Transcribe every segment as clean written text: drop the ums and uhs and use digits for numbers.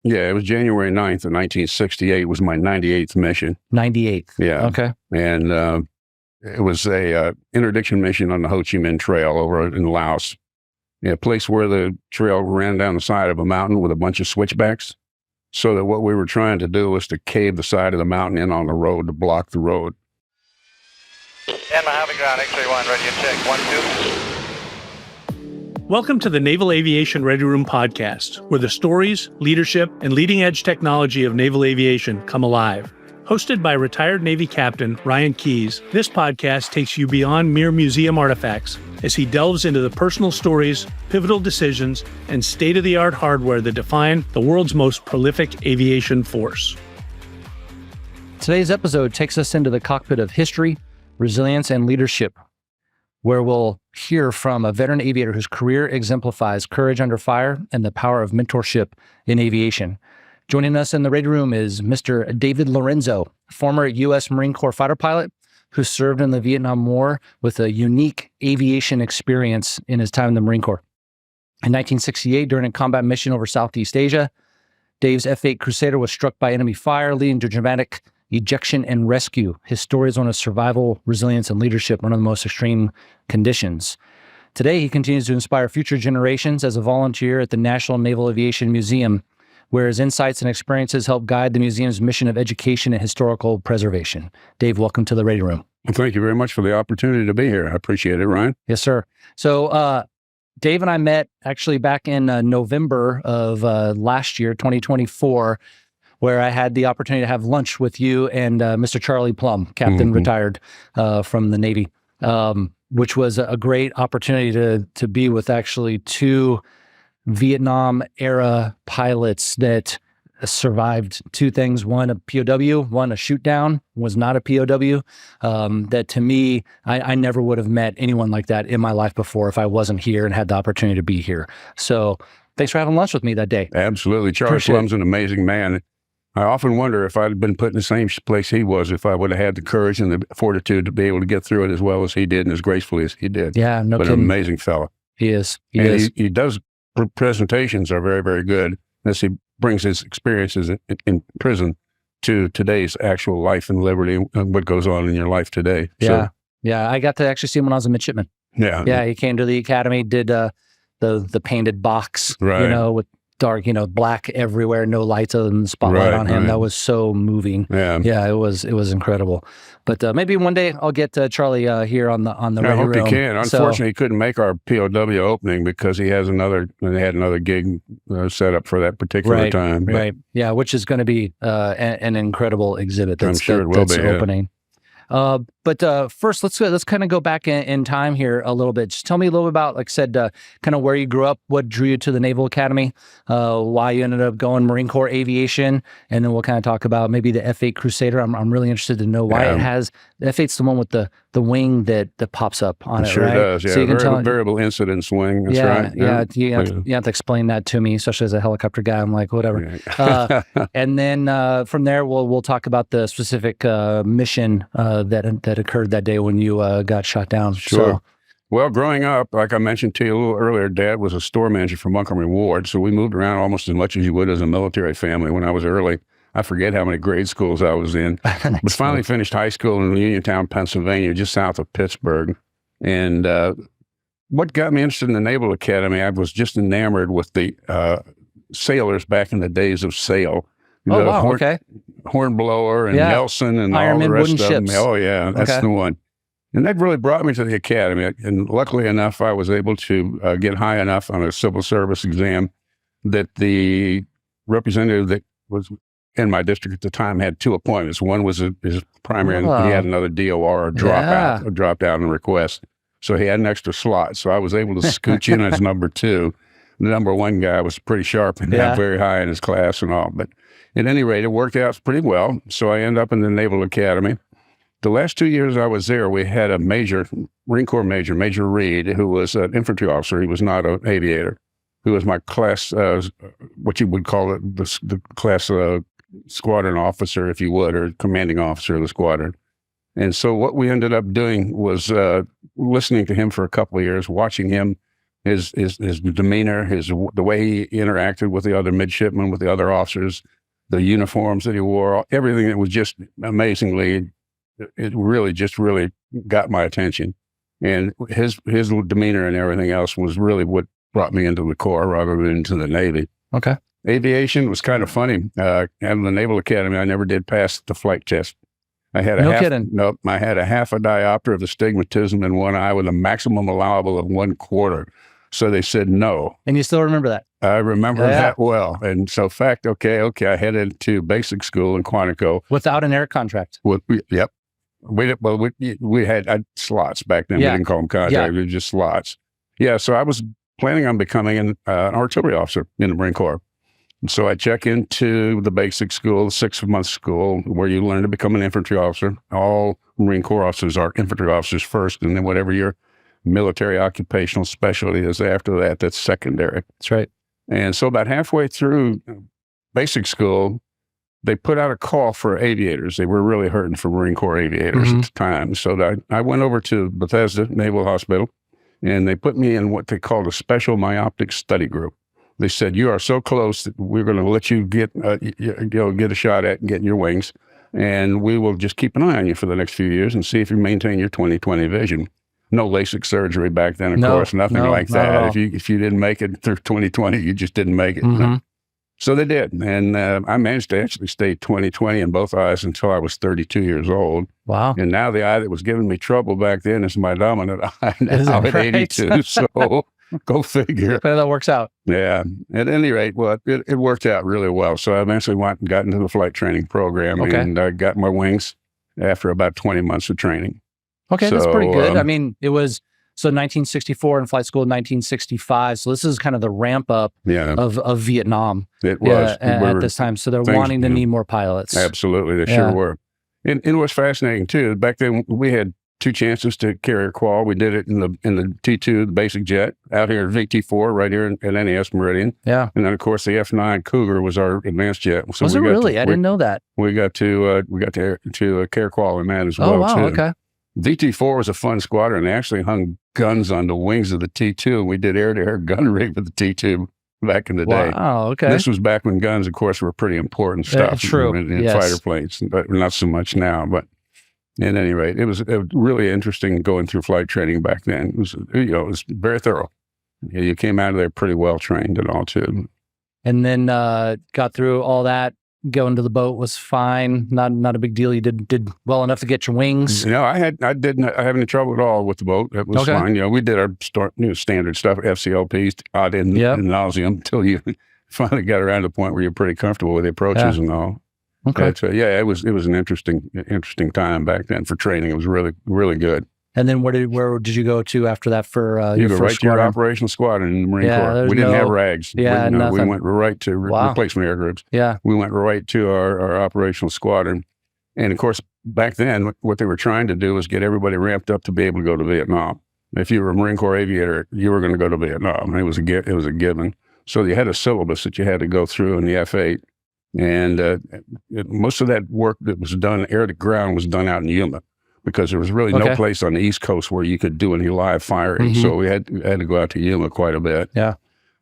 Yeah, it was January 9th of 1968 was my 98th mission. 98th. Yeah. Okay. And it was a interdiction mission on the Ho Chi Minh Trail over in Laos, a place where the trail ran down the side of a mountain with a bunch of switchbacks. So that what we were trying to do was to cave the side of the mountain in on the road to block the road. And my having ground, X-ray 1, ready to check. 1, 2. Welcome to the Naval Aviation Ready Room podcast, where the stories, leadership, and leading-edge technology of naval aviation come alive. Hosted by retired Navy Captain Ryan Keyes, this podcast takes you beyond mere museum artifacts as he delves into the personal stories, pivotal decisions, and state-of-the-art hardware that define the world's most prolific aviation force. Today's episode takes us into the cockpit of history, resilience, and leadership, where we'll hear from a veteran aviator whose career exemplifies courage under fire and the power of mentorship in aviation. Joining us in the Ready Room is Mr. David Lorenzo, former U.S. Marine Corps fighter pilot who served in the Vietnam War with a unique aviation experience in his time in the Marine Corps. In 1968, during a combat mission over Southeast Asia, Dave's F-8 Crusader was struck by enemy fire, leading to dramatic ejection and rescue. His story is one of survival, resilience, and leadership under the most extreme conditions. Today, he continues to inspire future generations as a volunteer at the National Naval Aviation Museum, where his insights and experiences help guide the museum's mission of education and historical preservation. Dave, welcome to the Ready Room. Well, thank you very much for the opportunity to be here. I appreciate it, Ryan. Yes, sir. So Dave and I met actually back in November of last year, 2024, where I had the opportunity to have lunch with you and Mr. Charlie Plum, Captain retired from the Navy, which was a great opportunity to be with actually two Vietnam era pilots that survived two things. One, a POW, one, a shoot down, was not a POW. That to me, I never would have met anyone like that in my life before if I wasn't here and had the opportunity to be here. So thanks for having lunch with me that day. Absolutely. Charlie Plum's an amazing man. I often wonder if I'd been put in the same place he was, if I would have had the courage and the fortitude to be able to get through it as well as he did and as gracefully as he did. Yeah, no kidding. But an amazing fellow. He is. He does. Presentations are very, very good as he brings his experiences in prison to today's actual life and liberty and what goes on in your life today. Yeah. I got to actually see him when I was a midshipman. Yeah. He came to the academy, did the painted box, right, with dark, black everywhere, no lights other than the spotlight on him. Right. That was so moving. Yeah, it was incredible. But maybe one day I'll get Charlie here on the I hope room. He can. Unfortunately, he couldn't make our POW opening because they had another gig set up for that particular time. Yeah. Right. Yeah, which is going to be an incredible exhibit. I'm sure it will be opening. But first, let's kind of go back in time here a little bit. Just tell me a little bit about, like I said, kind of where you grew up, what drew you to the Naval Academy, why you ended up going Marine Corps Aviation, and then we'll kind of talk about maybe the F-8 Crusader. I'm really interested to know why it has, the F-8's the one with the wing that pops up on it, sure right? Does, yeah. So you can tell, variable incidence wing, that's right. Yeah, you have to explain that to me, especially as a helicopter guy. I'm like, whatever. And then from there, we'll talk about the specific mission that occurred that day when you got shot down. Sure. So, well, growing up, like I mentioned to you a little earlier, Dad was a store manager for Montgomery Ward, so we moved around almost as much as you would as a military family when I was early. I forget how many grade schools I was in, but finally finished high school in Uniontown, Pennsylvania, just south of Pittsburgh. And what got me interested in the Naval Academy, I was just enamored with the sailors back in the days of sail. Hornblower and Nelson and all the rest of them. Oh, yeah, that's the one. And that really brought me to the Academy. And luckily enough, I was able to get high enough on a civil service exam that the representative that was in my district at the time had two appointments. One was his primary, and he had another DOR or dropped out in request. So he had an extra slot. So I was able to scooch in as number two. The number one guy was pretty sharp and got very high in his class and all. But at any rate, it worked out pretty well. So I ended up in the Naval Academy. The last 2 years I was there, we had a Marine Corps major, Major Reed, who was an infantry officer. He was not an aviator, who was my class, what you would call it, the class squadron officer, if you would, or commanding officer of the squadron. And so what we ended up doing was listening to him for a couple of years, watching him his demeanor, the way he interacted with the other midshipmen, with the other officers, the uniforms that he wore, everything that was just amazingly, it really got my attention. And his demeanor and everything else was really what brought me into the Corps rather than into the Navy. Okay. Aviation was kind of funny. At the Naval Academy, I never did pass the flight test. I had No kidding. Nope. I had a half a diopter of astigmatism in one eye with a maximum allowable of 1/4. So they said no. And you still remember that? I remember that well. And so I headed to basic school in Quantico. Without an air contract? Yep. We had slots back then. We didn't call them contracts. They were just slots. Yeah. So I was planning on becoming an artillery officer in the Marine Corps. And so I check into the basic school, the 6-month school, where you learn to become an infantry officer. All Marine Corps officers are infantry officers first, and then whatever your military occupational specialty is after that, that's secondary. That's right. And so about halfway through basic school, they put out a call for aviators. They were really hurting for Marine Corps aviators at the time. So I went over to Bethesda Naval Hospital, and they put me in what they called a special myoptic study group. They said, you are so close that we're going to let you get a shot at getting your wings, and we will just keep an eye on you for the next few years and see if you maintain your 20/20 vision. No LASIK surgery back then, of course, nothing like that. If you didn't make it through 20/20, you just didn't make it. No. So they did, and I managed to actually stay 20/20 in both eyes until I was 32 years old. Wow! And now the eye that was giving me trouble back then is my dominant eye now at 82. So go figure. But that works out. Yeah. At any rate, well, it worked out really well. So I eventually went and got into the flight training program, and I got my wings after about 20 months of training. Okay, that's pretty good. I mean, it was 1964 in flight school, 1965. So this is kind of the ramp up of Vietnam. It was at this time. So they're wanting to need more pilots. Absolutely, they sure were. And it was fascinating too. Back then, we had 2 chances to carrier qual. We did it in the T2, the basic jet, out here at VT4, right here at NAS Meridian. Yeah. And then of course the F-9 Cougar was our advanced jet. So was it really? I didn't know that. We got to carrier qual in that as well. Oh wow, too. okay. VT4 was a fun squadron. They actually hung guns on the wings of the T2, and we did air-to-air gun rig with the T2 back in the day. Wow, okay. This was back when guns, of course, were pretty important stuff. True. In fighter planes, but not so much now. But at any rate, it was really interesting going through flight training back then. It was, it was very thorough. You came out of there pretty well trained and all too. And then got through all that. Going to the boat was fine. Not a big deal. You did well enough to get your wings. No, I didn't have any trouble at all with the boat. It was fine. We did our standard stuff, FCLPs ad nauseum, until you finally got around to the point where you're pretty comfortable with the approaches and all. Okay. But, it was an interesting time back then for training. It was really, really good. And then where did you go to after that for you your go first right squadron? to your operational squadron in the Marine Corps. We didn't have rags. Yeah, nothing. We went right to replacement air groups. Yeah. We went right to our operational squadron. And of course, back then, what they were trying to do was get everybody ramped up to be able to go to Vietnam. If you were a Marine Corps aviator, you were going to go to Vietnam. It was a given. So you had a syllabus that you had to go through in the F-8. And most of that work that was done air to ground was done out in Yuma, because there was really no place on the East Coast where you could do any live firing. So we had to go out to Yuma quite a bit. Yeah.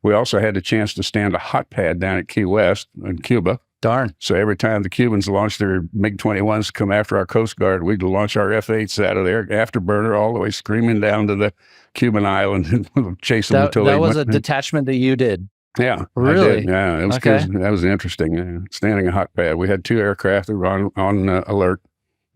We also had the chance to stand a hot pad down at Key West in Cuba. Darn. So every time the Cubans launched their MiG-21s to come after our Coast Guard, we'd launch our F-8s out of there, afterburner, all the way screaming down to the Cuban island and chase them until they went. That was a detachment that you did? Yeah. Really? I did. Yeah. It was good. That was interesting. Standing a hot pad. We had 2 aircraft that were on alert.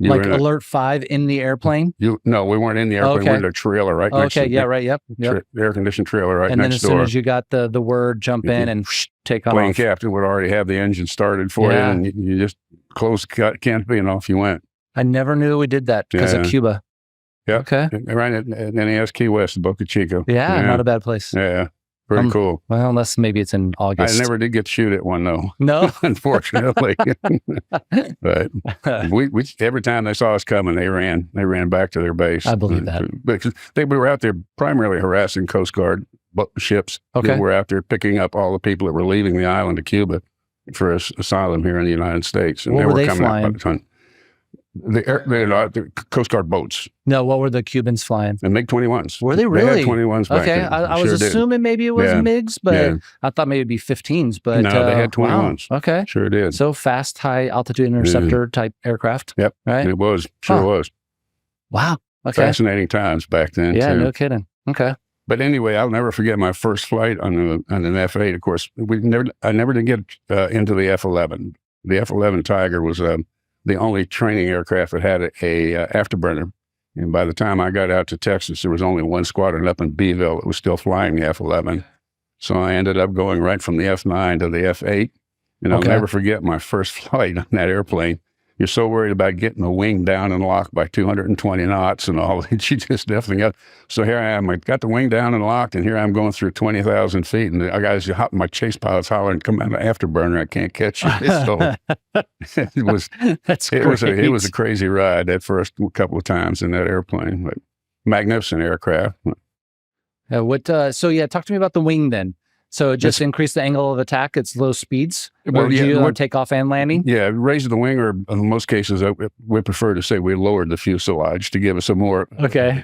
Alert 5 in the airplane? No, we weren't in the airplane. We were in a trailer right next to the air-conditioned trailer right next door. And then as soon as you got the word, jump in and take off. Plane captain would already have the engine started for you, and you just closed the canopy and off you went. I never knew we did that because of Cuba. Yeah. Okay. Right at NAS Key West, Boca Chica. Yeah, not a bad place. Yeah. Pretty cool. Well, unless maybe it's in August. I never did get to shoot at one, though. No? Unfortunately. But we every time they saw us coming, they ran back to their base. I believe that. Because they were out there primarily harassing Coast Guard ships that were out there picking up all the people that were leaving the island of Cuba for asylum here in the United States. And what they were coming flying? out by the ton. The Coast Guard boats. No, what were the Cubans flying? The MiG-21s. Were they really? They had 21s back Okay, then. I was assuming maybe it was MiGs, but I thought maybe it'd be 15s. But no, they had 21s. Wow. Okay, sure did. So fast, high altitude interceptor type aircraft. Yep, right. It was was. Wow. Okay. Fascinating times back then. Yeah, too. no kidding. Okay. But anyway, I'll never forget my first flight on an F-8. Of course, I never did get into the F-11. The F-11 Tiger was the only training aircraft that had a afterburner. And by the time I got out to Texas, there was only one squadron up in Beeville that was still flying the F-11. So I ended up going right from the F-9 to the F-8. And I'll never forget my first flight on that airplane. You're so worried about getting the wing down and locked by 220 knots and all that you just definitely got. So here I am. I got the wing down and locked, and here I'm going through 20,000 feet. And the guys, my chase pilot's hollering, "Come out of afterburner! I can't catch you." So it was. It was a crazy ride that first couple of times in that airplane. But magnificent aircraft. So talk to me about the wing then. So just increase the angle of attack. It's low speeds. Well, takeoff and landing. Yeah, raise the wing, or in most cases, we prefer to say we lowered the fuselage to give us a more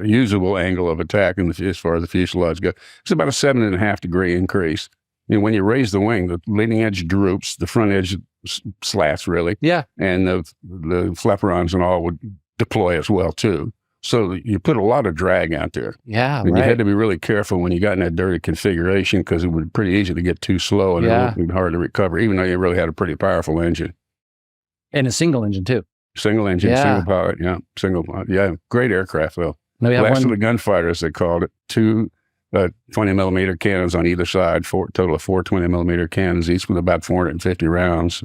usable angle of attack as far as the fuselage goes. It's about a 7.5 degree increase. And when you raise the wing, the leading edge droops, the front edge slats really. Yeah, and the flaperons and all would deploy as well too. So you put a lot of drag out there. Yeah, and you had to be really careful when you got in that dirty configuration, because it was pretty easy to get too slow and it would be hard to recover, even though you really had a pretty powerful engine. And a single engine too. Single engine, single pilot, great aircraft though. Last of the gunfighters, they called it. 2 20 millimeter cannons on either side, total of 4 20 millimeter cannons, each with about 450 rounds.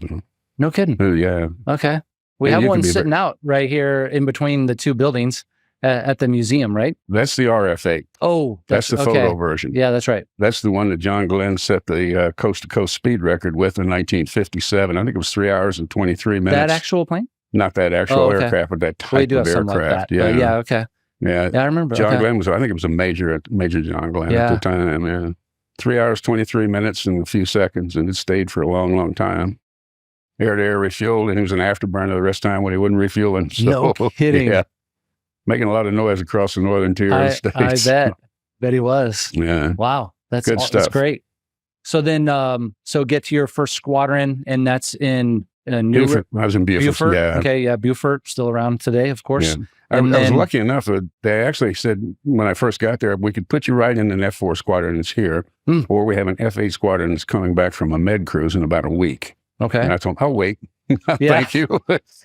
No kidding. Yeah. Okay. We have one sitting out right here in between the two buildings. At the museum, right? That's the RF-8. Oh, that's the photo version. Yeah, that's right. That's the one that John Glenn set the coast-to-coast speed record with in 1957. I think it was 3 hours and 23 minutes. That actual plane? Not that actual aircraft, but that type of aircraft. Like that. Okay. Yeah, I remember. John Glenn was, I think it was a Major John Glenn at the time. Yeah. 3 hours, 23 minutes and a few seconds, and it stayed for a long, long time. Air-to-air refueled, and he was an afterburner the rest of the time when he wouldn't refuel him. So, no kidding. Yeah. Making a lot of noise across the northern tier of the States. I bet he was. Yeah. Wow. That's good stuff. That's great. So then, get to your first squadron, and that's in Beaufort. I was in Beaufort. Yeah. Okay. Yeah. Beaufort, still around today, of course. Yeah. I was lucky enough that they actually said when I first got there, we could put you right in an F4 squadron that's here, or we have an F8 squadron that's coming back from a med cruise in about a week. Okay. And I told him, I'll wait. Thank you.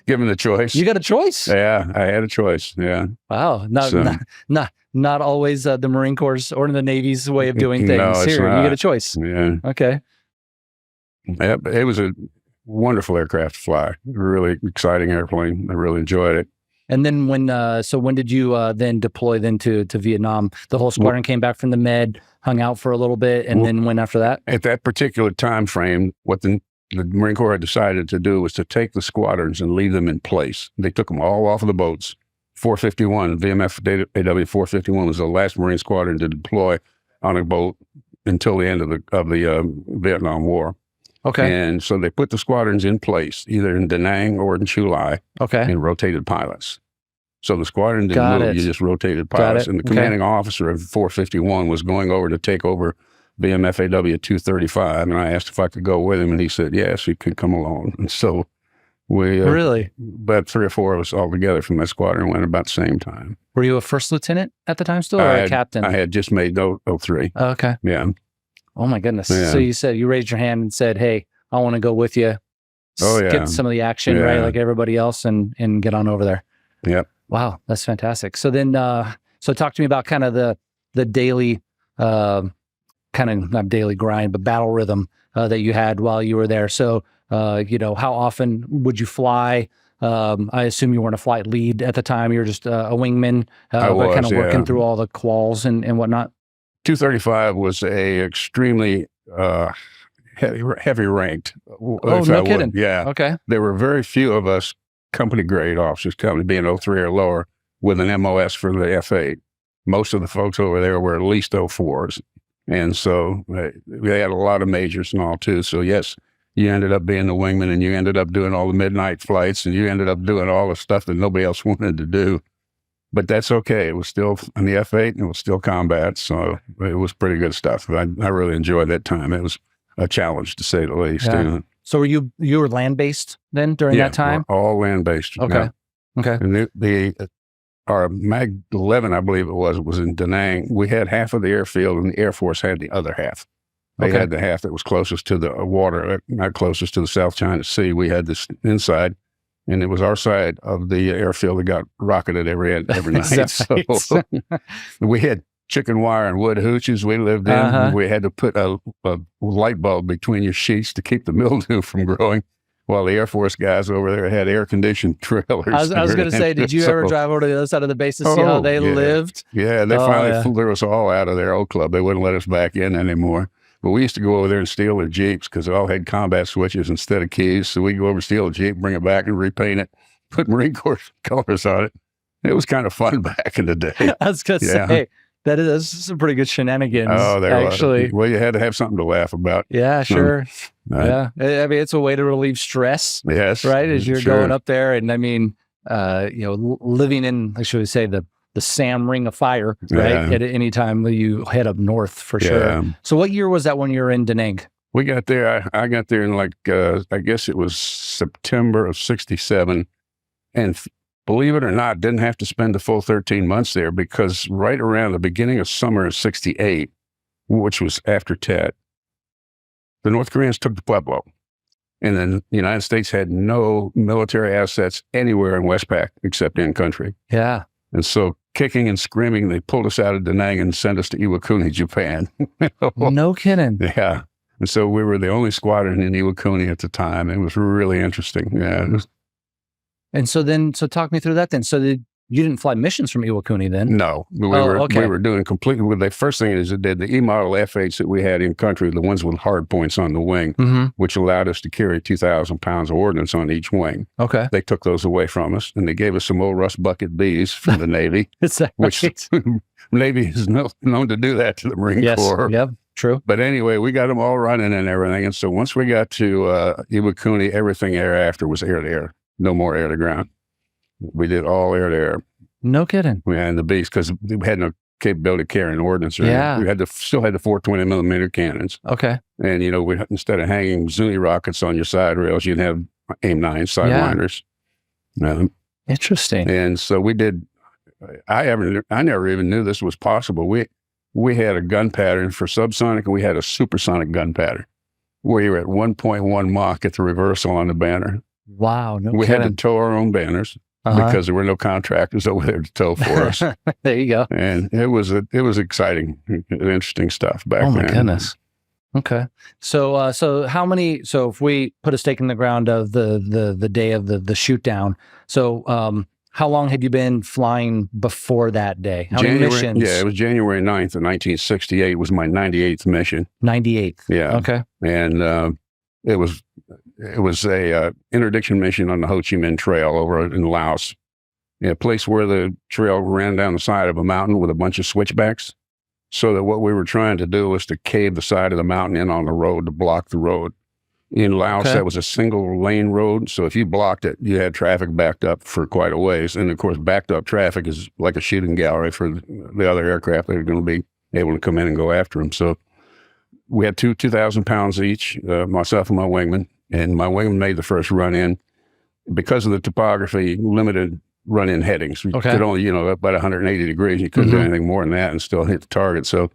Given the choice. You got a choice? Yeah, I had a choice. Yeah. Wow. Not always the Marine Corps or the Navy's way of doing things. No, Here, you get a choice. Yeah. Okay. Yeah, it was a wonderful aircraft to fly. Really exciting airplane. I really enjoyed it. And then when did you then deploy to Vietnam? The whole squadron came back from the med, hung out for a little bit, and then went after that? At that particular time frame, what the Marine Corps had decided to do was to take the squadrons and leave them in place. They took them all off of the boats. 451, VMF AW 451 was the last Marine squadron to deploy on a boat until the end of the Vietnam War. Okay. And so they put the squadrons in place, either in Da Nang or in Chu Lai, and rotated pilots. So the squadron didn't move, you just rotated pilots. And the commanding officer of 451 was going over to take over BMFAW 235, and I asked if I could go with him, and he said, yes, he could come along. And so we, about 3 or 4 of us all together from that squadron went about the same time. Were you a first lieutenant at the time still, or a captain? I had just made 03. Oh, okay. Yeah. Oh my goodness. Yeah. So you raised your hand and said, hey, I want to go with you. Get some of the action, right? Like everybody else and get on over there. Yep. Wow. That's fantastic. So then, so talk to me about kind of the daily, kind of not daily grind, but battle rhythm that you had while you were there. So, how often would you fly? I assume you weren't a flight lead at the time. You were just a wingman, but kind of working through all the quals and whatnot. 235 was a extremely heavy ranked. Oh, no kidding. Yeah. Okay. There were very few of us company grade officers, company being 03 or lower, with an MOS for the F8. Most of the folks over there were at least 04s. And so we had a lot of majors and all too. So yes, you ended up being the wingman, and you ended up doing all the midnight flights, and you ended up doing all the stuff that nobody else wanted to do. But that's okay. It was still on the F-8, and it was still combat, so it was pretty good stuff. I really enjoyed that time. It was a challenge, to say the least. Yeah. So were you were land-based then during that time? All land-based. Okay. Yeah. Okay. And our MAG 11, I believe it was in Da Nang. We had half of the airfield, and the Air Force had the other half. They had the half that was closest to the water, not closest to the South China Sea. We had this inside, and it was our side of the airfield that got rocketed every night. So we had chicken wire and wood hooches we lived in. We had to put a light bulb between your sheets to keep the mildew from growing, while the Air Force guys over there had air-conditioned trailers. I was going to say, did you ever drive over to the other side of the base to see how they lived? Yeah, they finally flew us all out of their old club. They wouldn't let us back in anymore. But we used to go over there and steal their Jeeps because they all had combat switches instead of keys. So we'd go over, steal a Jeep, bring it back and repaint it, put Marine Corps colors on it. It was kind of fun back in the day. I was going to say, that's some pretty good shenanigans. Oh, there actually. Well, you had to have something to laugh about. Yeah, sure. Yeah. I mean, it's a way to relieve stress. Yes. Right? As you're going up there. And I mean, living in, should we say, the Sam Ring of Fire, right? At any time that you head up north, for sure. So what year was that when you were in Da Nang? We got there, I got there in I guess it was September of 67. And believe it or not, didn't have to spend the full 13 months there, because right around the beginning of summer of 68, which was after Tet, the North Koreans took the Pueblo. And then the United States had no military assets anywhere in Westpac except in country. Yeah. And so, kicking and screaming, they pulled us out of Da Nang and sent us to Iwakuni, Japan. No kidding. Yeah. And so we were the only squadron in Iwakuni at the time. It was really interesting. Yeah. And so talk me through that then. So you didn't fly missions from Iwakuni then? No. We were doing completely with the first thing is it did the E-model F-8s that we had in country, the ones with hard points on the wing, which allowed us to carry 2,000 pounds of ordnance on each wing. Okay. They took those away from us, and they gave us some old rust bucket Bs from the Navy, which Navy is known to do that to the Marine Corps. Yep. True. But anyway, we got them all running and everything. And so once we got to Iwakuni, everything thereafter was air to air. No more air to ground. We did all air to air. No kidding. We had the beast because we had no capability of carrying ordnance. We still had the 420 millimeter cannons. Okay. And we instead of hanging Zuni rockets on your side rails, you'd have AIM-9 sidewinders. Interesting. And so we did. I never even knew this was possible. We had a gun pattern for subsonic, and we had a supersonic gun pattern where you were at 1.1 Mach at the reversal on the banner. Wow. We had to tow our own banners because there were no contractors over there to tow for us. There you go. And it was exciting, interesting stuff back then. Oh my goodness. Okay. So how many? So if we put a stake in the ground of the day of the shoot down, so how long had you been flying before that day? How many missions? Yeah, it was January 9th of 1968 was my 98th mission. 98th. Yeah. Okay. And it was a interdiction mission on the Ho Chi Minh Trail over in Laos, a place where the trail ran down the side of a mountain with a bunch of switchbacks. So that what we were trying to do was to cave the side of the mountain in on the road to block the road. In Laos, that was a single lane road. So if you blocked it, you had traffic backed up for quite a ways. And of course, backed up traffic is like a shooting gallery for the other aircraft that are going to be able to come in and go after them. So we had 2,000 pounds each, myself and my wingman. And my wingman made the first run in. Because of the topography, limited run-in headings. We could only, about 180 degrees. You couldn't do anything more than that and still hit the target. So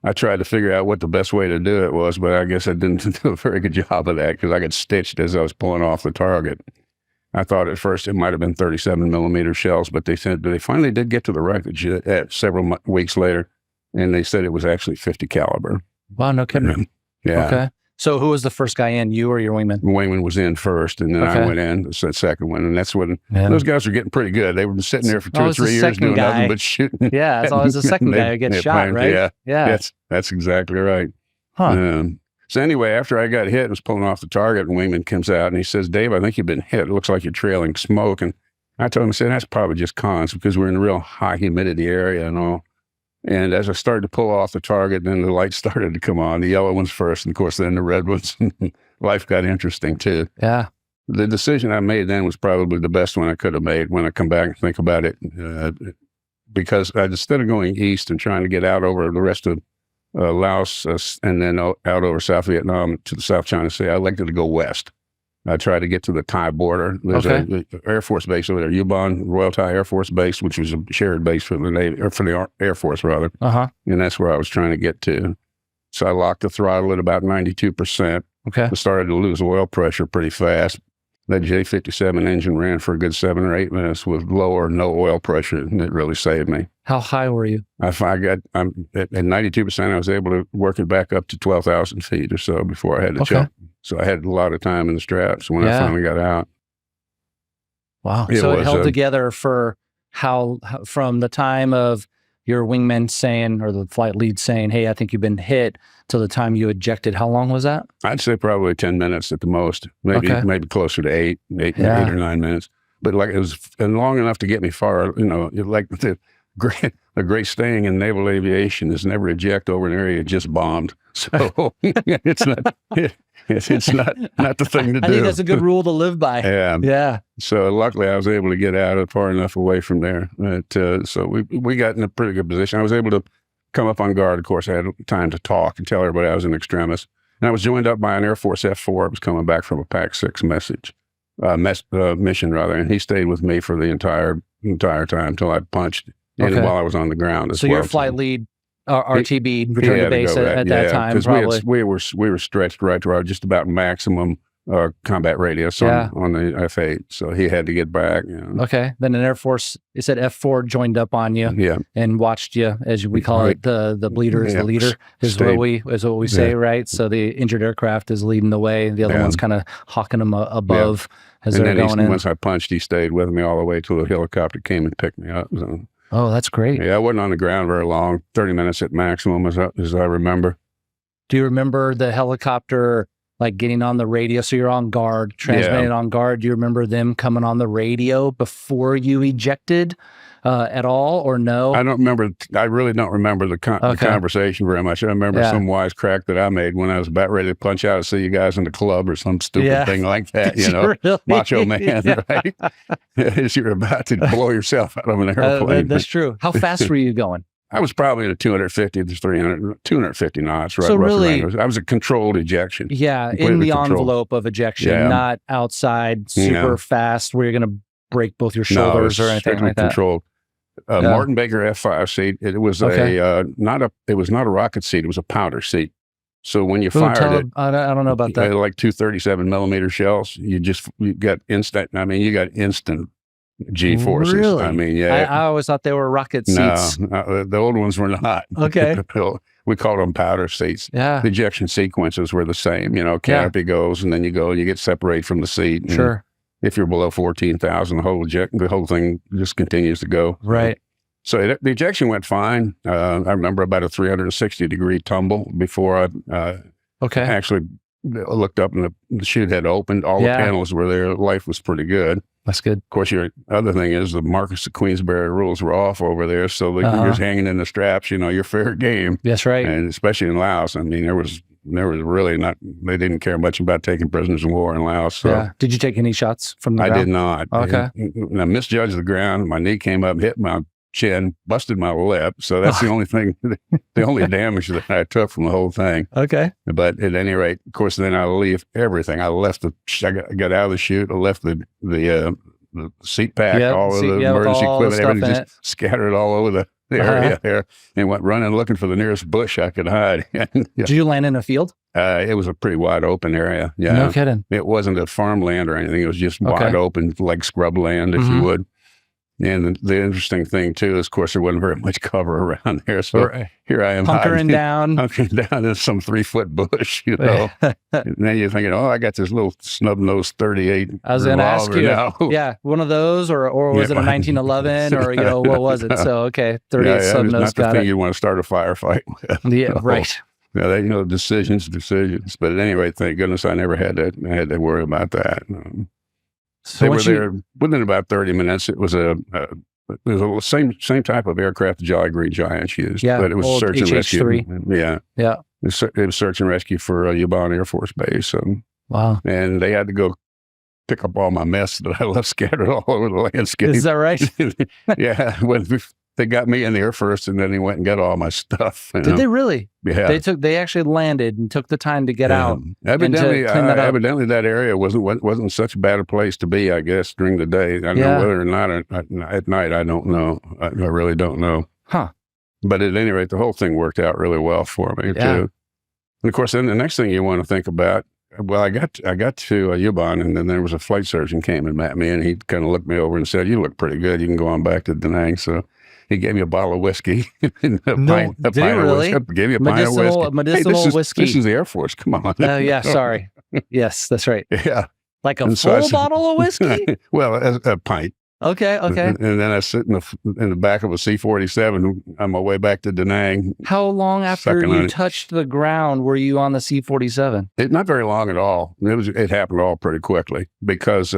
I tried to figure out what the best way to do it was, but I guess I didn't do a very good job of that because I got stitched as I was pulling off the target. I thought at first it might have been 37 millimeter shells, but they finally did get to the wreckage several weeks later, and they said it was actually 50 caliber. Wow, no kidding. Yeah. Okay. So who was the first guy in, you or your wingman? Wingman was in first, and then I went in, the second one, and that's when those guys were getting pretty good. They were sitting there for 2 or 3 years doing nothing but shooting. Yeah, it's always the second guy who gets shot, right? Yeah. That's exactly right. Huh. So anyway, after I got hit and was pulling off the target, and Wingman comes out, and he says, "Dave, I think you've been hit. It looks like you're trailing smoke." And I told him, I said, "That's probably just cons because we're in a real high humidity area and all." And as I started to pull off the target, then the lights started to come on, the yellow ones first, and of course, then the red ones. life got interesting too. Yeah. The decision I made then was probably the best one I could have made when I come back and think about it, because instead of going east and trying to get out over the rest of Laos and then out over South Vietnam to the South China Sea, I elected to go west. I tried to get to the Thai border. There's an Air Force base over there, Yubon, Royal Thai Air Force Base, which was a shared base for the Navy, or for the Air Force rather. And that's where I was trying to get to. So I locked the throttle at about 92%. I started to lose oil pressure pretty fast. That J57 engine ran for a good 7 or 8 minutes with low or no oil pressure, and it really saved me. How high were you? At 92%, I was able to work it back up to 12,000 feet or so before I had to jump. So I had a lot of time in the straps when I finally got out. Wow. So it held together for how from the time of your wingman saying, or the flight lead saying, hey, I think you've been hit, till the time you ejected. How long was that? I'd say probably 10 minutes at the most, maybe closer to 8 or 9 minutes. But like, it was long enough to get me far. You know, like the great saying in naval aviation is never eject over an area just bombed. So it's not the thing to do. I think that's a good rule to live by. Yeah. So luckily I was able to get out far enough away from there. So we got in a pretty good position. I was able to come up on guard. Of course, I had time to talk and tell everybody I was an extremis. And I was joined up by an Air Force F-4. It was coming back from a PAC-6 mission rather. And he stayed with me for the entire time until I punched. And while I was on the ground as well. So your flight lead, RTB, returned to base at that time, because we were stretched right to our just about maximum combat radius on the F-8. So he had to get back. You know. Then an Air Force, it said F-4 joined up on you and watched you, as we call it, the bleeder is the leader, is what we say, right? So the injured aircraft is leading the way. The other one's kind of hawking them above as they're going in. Once I punched, he stayed with me all the way till the helicopter came and picked me up. So. Oh, that's great. Yeah, I wasn't on the ground very long, 30 minutes at maximum as I remember. Do you remember the helicopter like getting on the radio? So you're on guard, transmitting on guard. Do you remember them coming on the radio before you ejected at all, or no? I don't remember. I really don't remember the conversation very much. I remember some wisecrack that I made when I was about ready to punch out to see you guys in the club or some stupid thing like that, you know, really? Macho man, right? As you're about to blow yourself out of an airplane. That's true. How fast were you going? I was probably at 250 to 250 knots, right? So really, I was a controlled ejection. Yeah, in the envelope of ejection, not outside, super fast, where you're going to break both your shoulders or anything like that. Controlled. Martin Baker F5 seat. It was it was not a rocket seat. It was a powder seat. So when you fired it, I don't know about that. Like 237 millimeter shells, you got instant. I mean, you got instant G forces. Really? I mean, I always thought they were rocket seats. No, the old ones were not. We called them powder seats. Yeah. The ejection sequences were the same. You know, canopy goes, and then you go and you get separated from the seat. And sure. If you're below 14,000, the whole thing just continues to go. Right. So the ejection went fine. I remember about a 360-degree tumble before I actually looked up and the chute had opened. All the panels were there. Life was pretty good. That's good. Of course, your other thing is the Marcus of Queensberry rules were off over there. So you're just hanging in the straps, you know, you're fair game. That's right. And especially in Laos. I mean, there was really not, they didn't care much about taking prisoners of war in Laos. So. Did you take any shots from the ground? I did not. Okay. And I misjudged the ground. My knee came up, hit my chin, busted my lip. So that's the only thing, the only damage that I took from the whole thing. Okay. But at any rate, of course, then I leave everything. I left I got out of the chute. I left the seat pack, all of the emergency equipment, everything just scattered all over the area there, and went running looking for the nearest bush I could hide. Did you land in a field? It was a pretty wide open area. Yeah. No kidding. It wasn't a farmland or anything. It was just wide open, like scrub land, if you would. And the interesting thing, too, is, of course, there wasn't very much cover around there. So here I am hunkering down in some 3-foot bush, you know. And then you're thinking, I got this little snub-nosed 38 I was going to ask you. Now. Yeah, one of those, or was it a 1911, or, you know, what was it? So, 38 snub-nosed, got it. Not the thing you want to start a firefight with. Yeah, right. Yeah, decisions. But at any rate, thank goodness I never had to worry about that. So they were there within about 30 minutes. It was the same type of aircraft the Jolly Green Giants used, but it was search and rescue. Yeah. It was search and rescue for Yubon Air Force Base. Wow. And they had to go pick up all my mess that I left scattered all over the landscape. Is that right? Yeah. They got me in there first, and then they went and got all my stuff. Did they really? Yeah. They actually landed and took the time to get out. Evidently, evidently that area wasn't such bad a place to be, I guess, during the day. I don't know whether or not at night, I don't know. I really don't know. Huh. But at any rate, the whole thing worked out really well for me, too. And of course, then the next thing you want to think about, well, I got to Yubon, and then there was a flight surgeon came and met me, and he kind of looked me over and said, "You look pretty good. You can go on back to Da Nang." So he gave me a bottle of whiskey. Did he really? Gave me a pint of whiskey. Medicinal whiskey. This is the Air Force. Come on. Yeah, sorry. Yes, that's right. Yeah. Like a full bottle of whiskey? Well, a pint. Okay. And then I sit in the back of a C-47 on my way back to Da Nang. How long after you touched the ground were you on the C-47? Not very long at all. It happened all pretty quickly because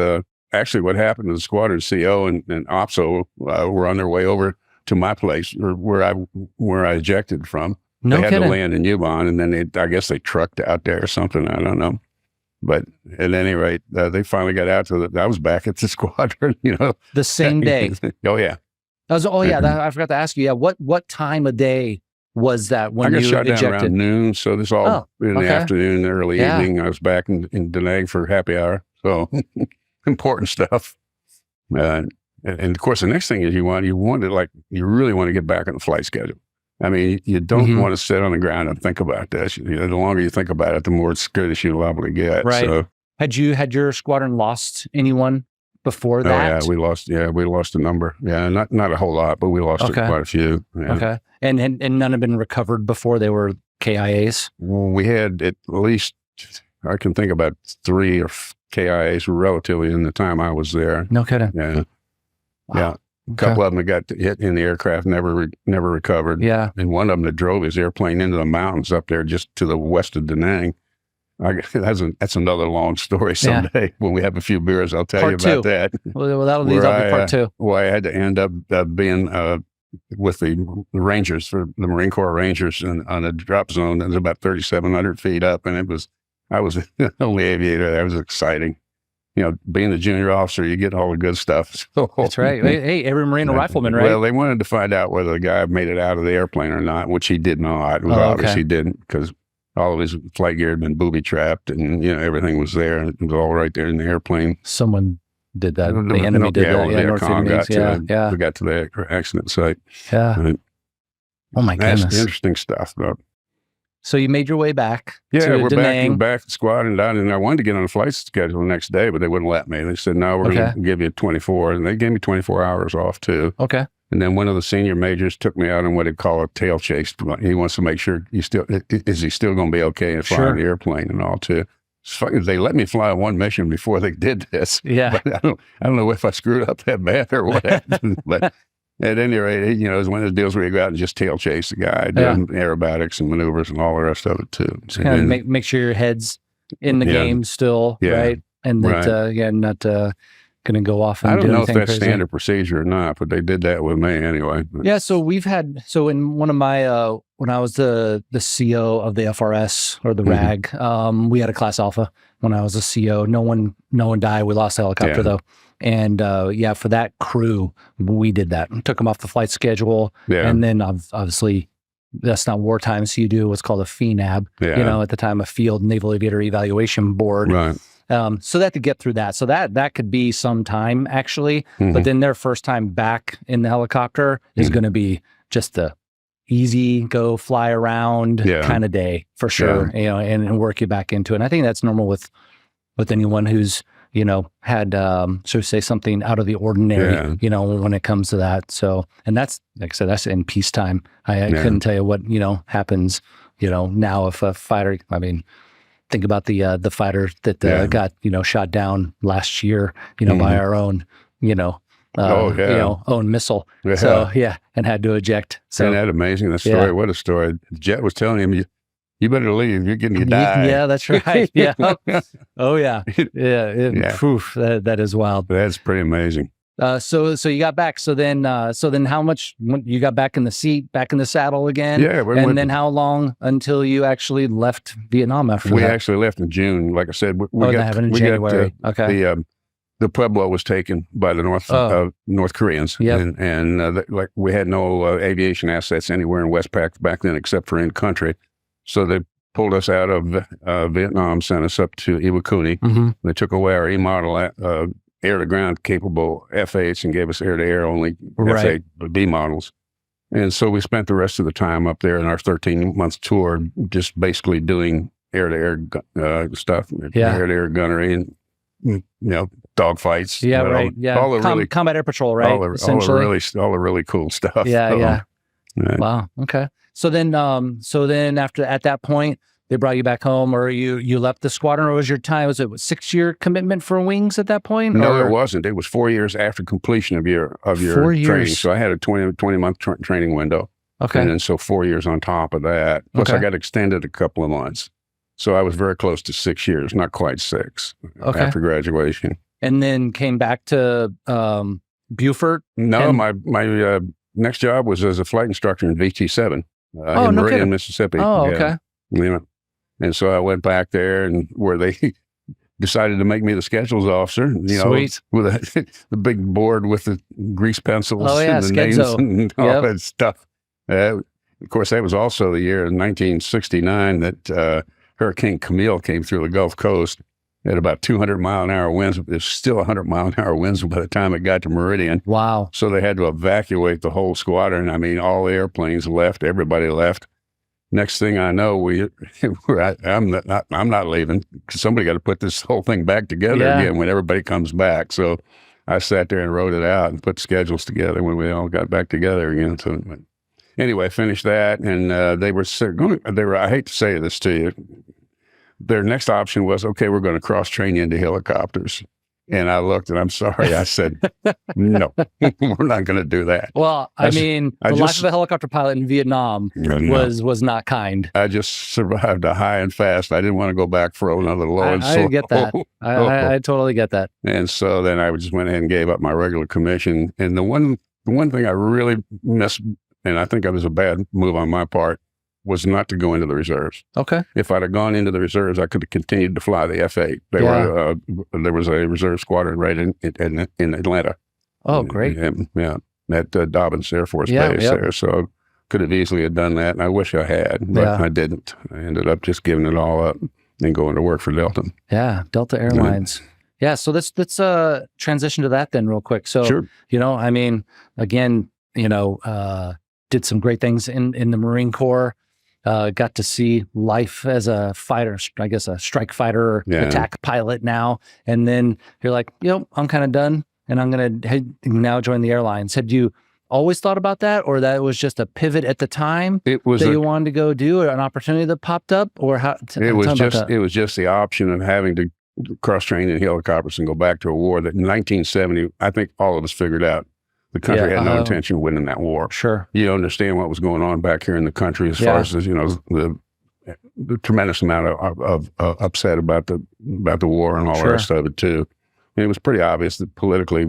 actually what happened is the squadron CO and OPSO were on their way over to my place or where I ejected from. No they had kidding. to land in Yubon, and then I guess they trucked out there or something. I don't know. But at any rate, they finally got out to I was back at the squadron, The same day. Oh, yeah. I forgot to ask you. Yeah. What time of day was that when you ejected? I got shot down around noon. So this all in the afternoon, early evening. I was back in Da Nang for happy hour. So important stuff. And of course, the next thing is you really want to get back on the flight schedule. I mean, you don't want to sit on the ground and think about this. The longer you think about it, the more skittish you'll probably get. Right. So, had your squadron lost anyone before that? Oh, yeah, we lost a number. Yeah, not a whole lot, but we lost quite a few. Yeah. Okay. And none have been recovered before they were KIAs? Well, we had at least, I can think about 3 or KIAs relatively in the time I was there. No kidding. Yeah. Wow. Yeah. A couple of them that got hit in the aircraft never recovered. Yeah. And one of them that drove his airplane into the mountains up there just to the west of Da Nang. That's another long story someday. Yeah. When we have a few beers, I'll tell you about that. Well, that'll be part 2. Well, I had to end up being with the Rangers, for the Marine Corps Rangers, on a drop zone that was about 3,700 feet up. And I was the only aviator. That was exciting. Being the junior officer, you get all the good stuff. So, that's right. Hey, every Marine a rifleman, right? Well, they wanted to find out whether the guy made it out of the airplane or not, which he did not. It was obvious he didn't, because all of his flight gear had been booby trapped, and everything was there, and it was all right there in the airplane. Someone did that. The enemy did that. Yeah, North Vietnamese. We got to the accident site. Yeah. Oh my goodness. That's interesting stuff, though. So you made your way back. Yeah, we're back to the squad and down. And I wanted to get on a flight schedule the next day, but they wouldn't let me. They said, "No, we're going to give you 24." And they gave me 24 hours off too. Okay. And then one of the senior majors took me out on what he'd call a tail chase. He wants to make sure is he still going to be okay in flying the airplane and all too. They let me fly on one mission before they did this. Yeah. But I don't know if I screwed up that bad or what happened, but. At any rate, it was one of those deals where you go out and just tail chase the guy, doing aerobatics and maneuvers and all the rest of it too. So kind of make sure your head's in the game still, right? And that not going to go off and do anything crazy. I don't know if that's standard procedure or not, but they did that with me anyway. Yeah, so in one of my when I was the CO of the FRS or the RAG, we had a class Alpha when I was a CO. No one died. We lost the helicopter though. And for that crew, we did that. Took them off the flight schedule. Yeah. And then obviously, that's not wartime, so you do what's called a FNAB, at the time, a Field Naval Aviator Evaluation Board. Right. So they had to get through that. So that could be some time, actually. But then their first time back in the helicopter is going to be just a easy go fly around kind of day for sure, and work you back into it. And I think that's normal with anyone who's had, say something out of the ordinary, when it comes to that. So, and that's, like I said, that's in peacetime. I couldn't tell you what, happens, now if a fighter, think about the fighter that got, shot down last year, by our own, own missile. Yeah. So, and had to eject. So, isn't that amazing? The story, what a story. Jet was telling him, you better leave. You're getting to die. Yeah, that's right. Yeah. Oh, yeah. Yeah. Poof, that is wild. That's pretty amazing. So you got back. So then how much you got back in the seat, back in the saddle again? Yeah. Then how long until you actually left Vietnam after that? We actually left in June. Like I said, in January. Okay. The Pueblo was taken by the North Koreans. Yep. And we had no aviation assets anywhere in Westpac back then except for in country. So they pulled us out of Vietnam, sent us up to Iwakuni. Mm-hmm. They took away our E-model air-to-ground capable F-8s and gave us air-to-air only F-8B models. And so we spent the rest of the time up there in our 13-month tour just basically doing air-to-air stuff, air-to-air gunnery and, dogfights. Yeah, right. Yeah. All the combat air patrol, right? All the really cool stuff. Yeah. Right. Wow. Okay. So then at that point, they brought you back home, or you left the squadron, or was it a 6-year commitment for wings at that point? No, it wasn't. It was 4 years after completion of your 4 years. training. So I had a 20-month training window. Okay. And then so 4 years on top of that. Plus I got extended a couple of months. So I was very close to 6 years, not quite 6 after graduation. And then came back to Beaufort? No, my next job was as a flight instructor in VT-7 in Meridian, Mississippi. Oh, okay. And so I went back there, and where they decided to make me the schedules officer. Sweet. With the big board with the grease pencils and the names and all that stuff. Of course, that was also the year in 1969 that Hurricane Camille came through the Gulf Coast at about 200-mile-an-hour winds. There's still 100-mile-an-hour winds by the time it got to Meridian. Wow. So they had to evacuate the whole squadron. I mean, all the airplanes left. Everybody left. Next thing I know, I'm not leaving. Somebody got to put this whole thing back together again when everybody comes back. So I sat there and wrote it out and put schedules together when we all got back together again. So anyway, finished that, and they were. I hate to say this to you. Their next option was, okay, we're going to cross-train you into helicopters. And I looked, and I'm sorry, I said, no, we're not going to do that. Well, the life of a helicopter pilot in Vietnam was not kind. I just survived a high and fast. I didn't want to go back for another low and slow. I get that. I totally get that. And so then I just went ahead and gave up my regular commission. And the one thing I really missed, and I think it was a bad move on my part, was not to go into the reserves. Okay. If I'd have gone into the reserves, I could have continued to fly the F-8. There was a reserve squadron right in Atlanta. Oh, great. At Dobbins Air Force Base there. So I could have easily have done that, and I wish I had, but I didn't. I ended up just giving it all up and going to work for Delta. Yeah, Delta Airlines. Yeah, so let's transition to that then real quick. So, sure. Again, did some great things in the Marine Corps. Got to see life as a fighter, I guess a strike fighter or attack pilot now. And then you're like, I'm kind of done, and I'm going to now join the airlines. Had you always thought about that, or that was just a pivot at the time you wanted to go do, or an opportunity that popped up, or how? It was just the option of having to cross-train in helicopters and go back to a war that in 1970, I think all of us figured out. The country had no intention of winning that war. Sure. You understand what was going on back here in the country as far as the tremendous amount of upset about the war and all the rest of it too. And it was pretty obvious that politically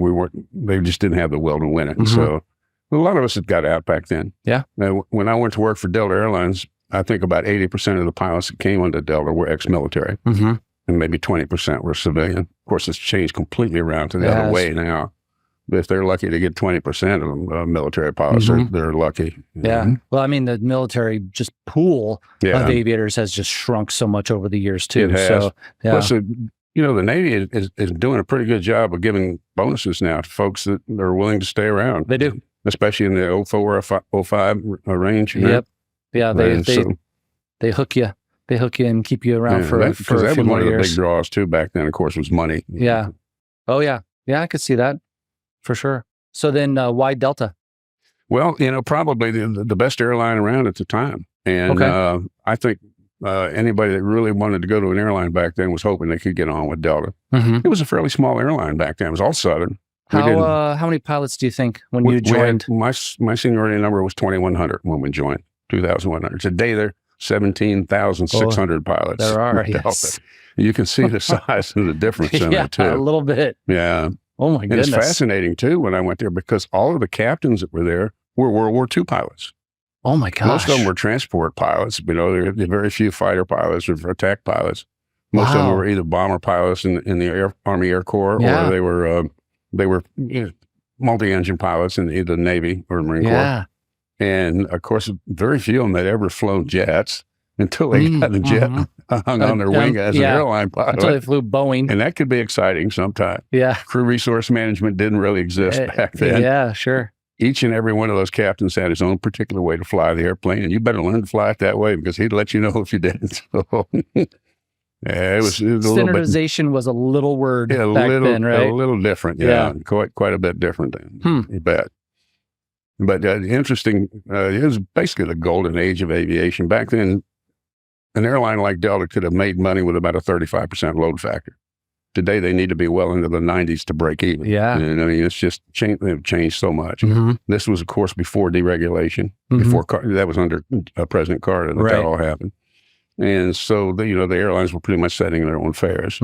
they just didn't have the will to win it. And so a lot of us had got out back then. Yeah. Now, when I went to work for Delta Airlines, I think about 80% of the pilots that came onto Delta were ex-military, and maybe 20% were civilian. Of course, it's changed completely around to the other way now. But if they're lucky to get 20% of them, military pilots, they're lucky. Yeah. Well, I mean, the military pool of aviators has just shrunk so much over the years too. It has. So, plus, the Navy is doing a pretty good job of giving bonuses now to folks that are willing to stay around. They do. Especially in the 04 or 05 range. Yep. Yeah, they hook you. They hook you and keep you around for a few more years. Because that was one of the big draws too back then, of course, was money. Yeah. Oh, yeah. Yeah, I could see that. For sure. So then why Delta? Well, probably the best airline around at the time. And I think anybody that really wanted to go to an airline back then was hoping they could get on with Delta. It was a fairly small airline back then. It was all Southern. How many pilots do you think when you joined? My seniority number was 2,100 when we joined, 2,100. Today they're 17,600 pilots. There are, Delta. You can see the size and the difference in it too. A little bit. Yeah. Oh my goodness. And it's fascinating too when I went there because all of the captains that were there were World War II pilots. Oh my gosh. Most of them were transport pilots. There are very few fighter pilots or attack pilots. Most of them were either bomber pilots in the Army Air Corps, or they were multi-engine pilots in either the Navy or Marine Corps. And of course, very few of them had ever flown jets until they got the jet hung on their wing as an airline pilot. Until they flew Boeing. And that could be exciting sometimes. Yeah. Crew resource management didn't really exist back then. Yeah, sure. Each and every one of those captains had his own particular way to fly the airplane, and you better learn to fly it that way because he'd let you know if you didn't. So, it was standardization was a little word back then, right? A little different, quite a bit different then. You bet. But interesting, it was basically the golden age of aviation. Back then, an airline like Delta could have made money with about a 35% load factor. Today, they need to be well into the 90s to break even. Yeah. And I mean, it's just they've changed so much. This was, of course, before deregulation. That was under President Carter that all happened. And so, the airlines were pretty much setting their own fares.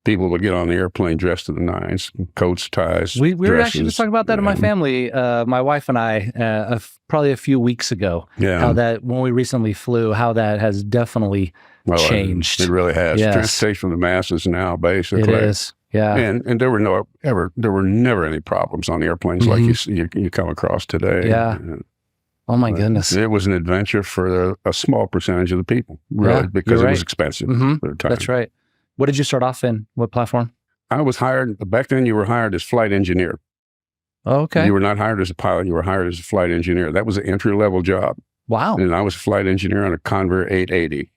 People would get on the airplane dressed to the nines, coats, ties. We were actually just talking about that in my family, my wife and I, probably a few weeks ago. Yeah. How that, when we recently flew, how that has definitely changed. It really has. Yes. Transportation of the masses now, basically. It is. Yeah. And there were never any problems on the airplanes like you come across today. Yeah. Oh my goodness. It was an adventure for a small percentage of the people, really, because it was expensive at the time. That's right. What did you start off in? What platform? I was hired, back then you were hired as flight engineer. Oh, okay. You were not hired as a pilot, you were hired as a flight engineer. That was an entry-level job. Wow. And I was a flight engineer on a Convair 880.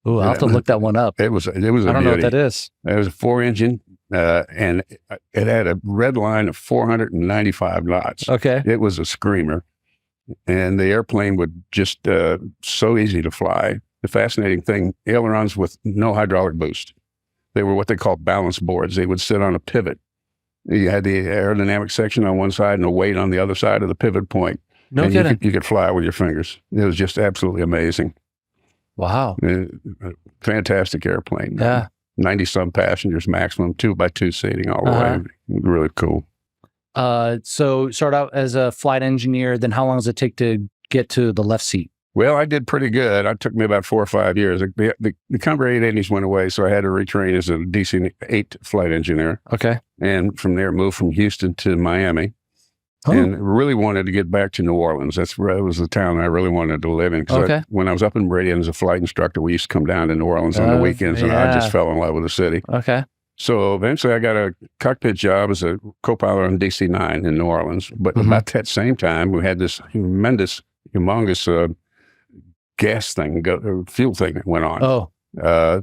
Oh, I'll have to look that one up. It was a I don't know what that is. It was a 4-engine, and it had a red line of 495 knots. Okay. It was a screamer. And the airplane would just, so easy to fly. The fascinating thing, ailerons with no hydraulic boost. They were what they call balance boards. They would sit on a pivot. You had the aerodynamic section on one side and a weight on the other side of the pivot point. No kidding. You could fly with your fingers. It was just absolutely amazing. Wow. Fantastic airplane. Yeah. 90-some passengers maximum, 2x2 seating all the way. Really cool. So start out as a flight engineer, then how long does it take to get to the left seat? Well, I did pretty good. It took me about 4 or 5 years. The Convair 880s went away, so I had to retrain as a DC-8 flight engineer. Okay. And from there, moved from Houston to Miami. And really wanted to get back to New Orleans. That was the town I really wanted to live in. Because when I was up in Meridian as a flight instructor, we used to come down to New Orleans on the weekends, and I just fell in love with the city. Okay. So eventually I got a cockpit job as a co-pilot on DC-9 in New Orleans. But about that same time, we had this humongous gas thing, fuel thing that went on.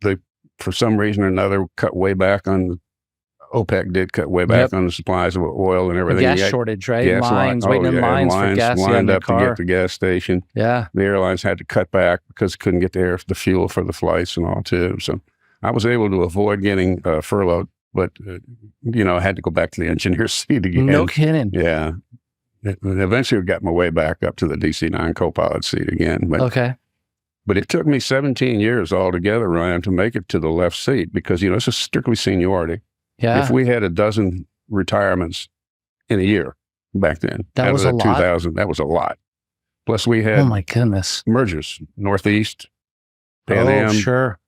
They, for some reason or another, cut way back on, OPEC did cut way back on the supplies of oil and everything. Gas shortage, right? Waiting in lines for gas. Lined up to get the gas station. Yeah. The airlines had to cut back because couldn't get the fuel for the flights and all too. So I was able to avoid getting furloughed, but, I had to go back to the engineer seat again. No kidding. Yeah. Eventually got my way back up to the DC-9 co-pilot seat again. But it took me 17 years altogether, Ryan, to make it to the left seat because, it's a strictly seniority. Yeah. If we had a dozen retirements in a year back then, that was a lot. 2000, that was a lot. Plus we had mergers, Northeast, Pan Am. Sure.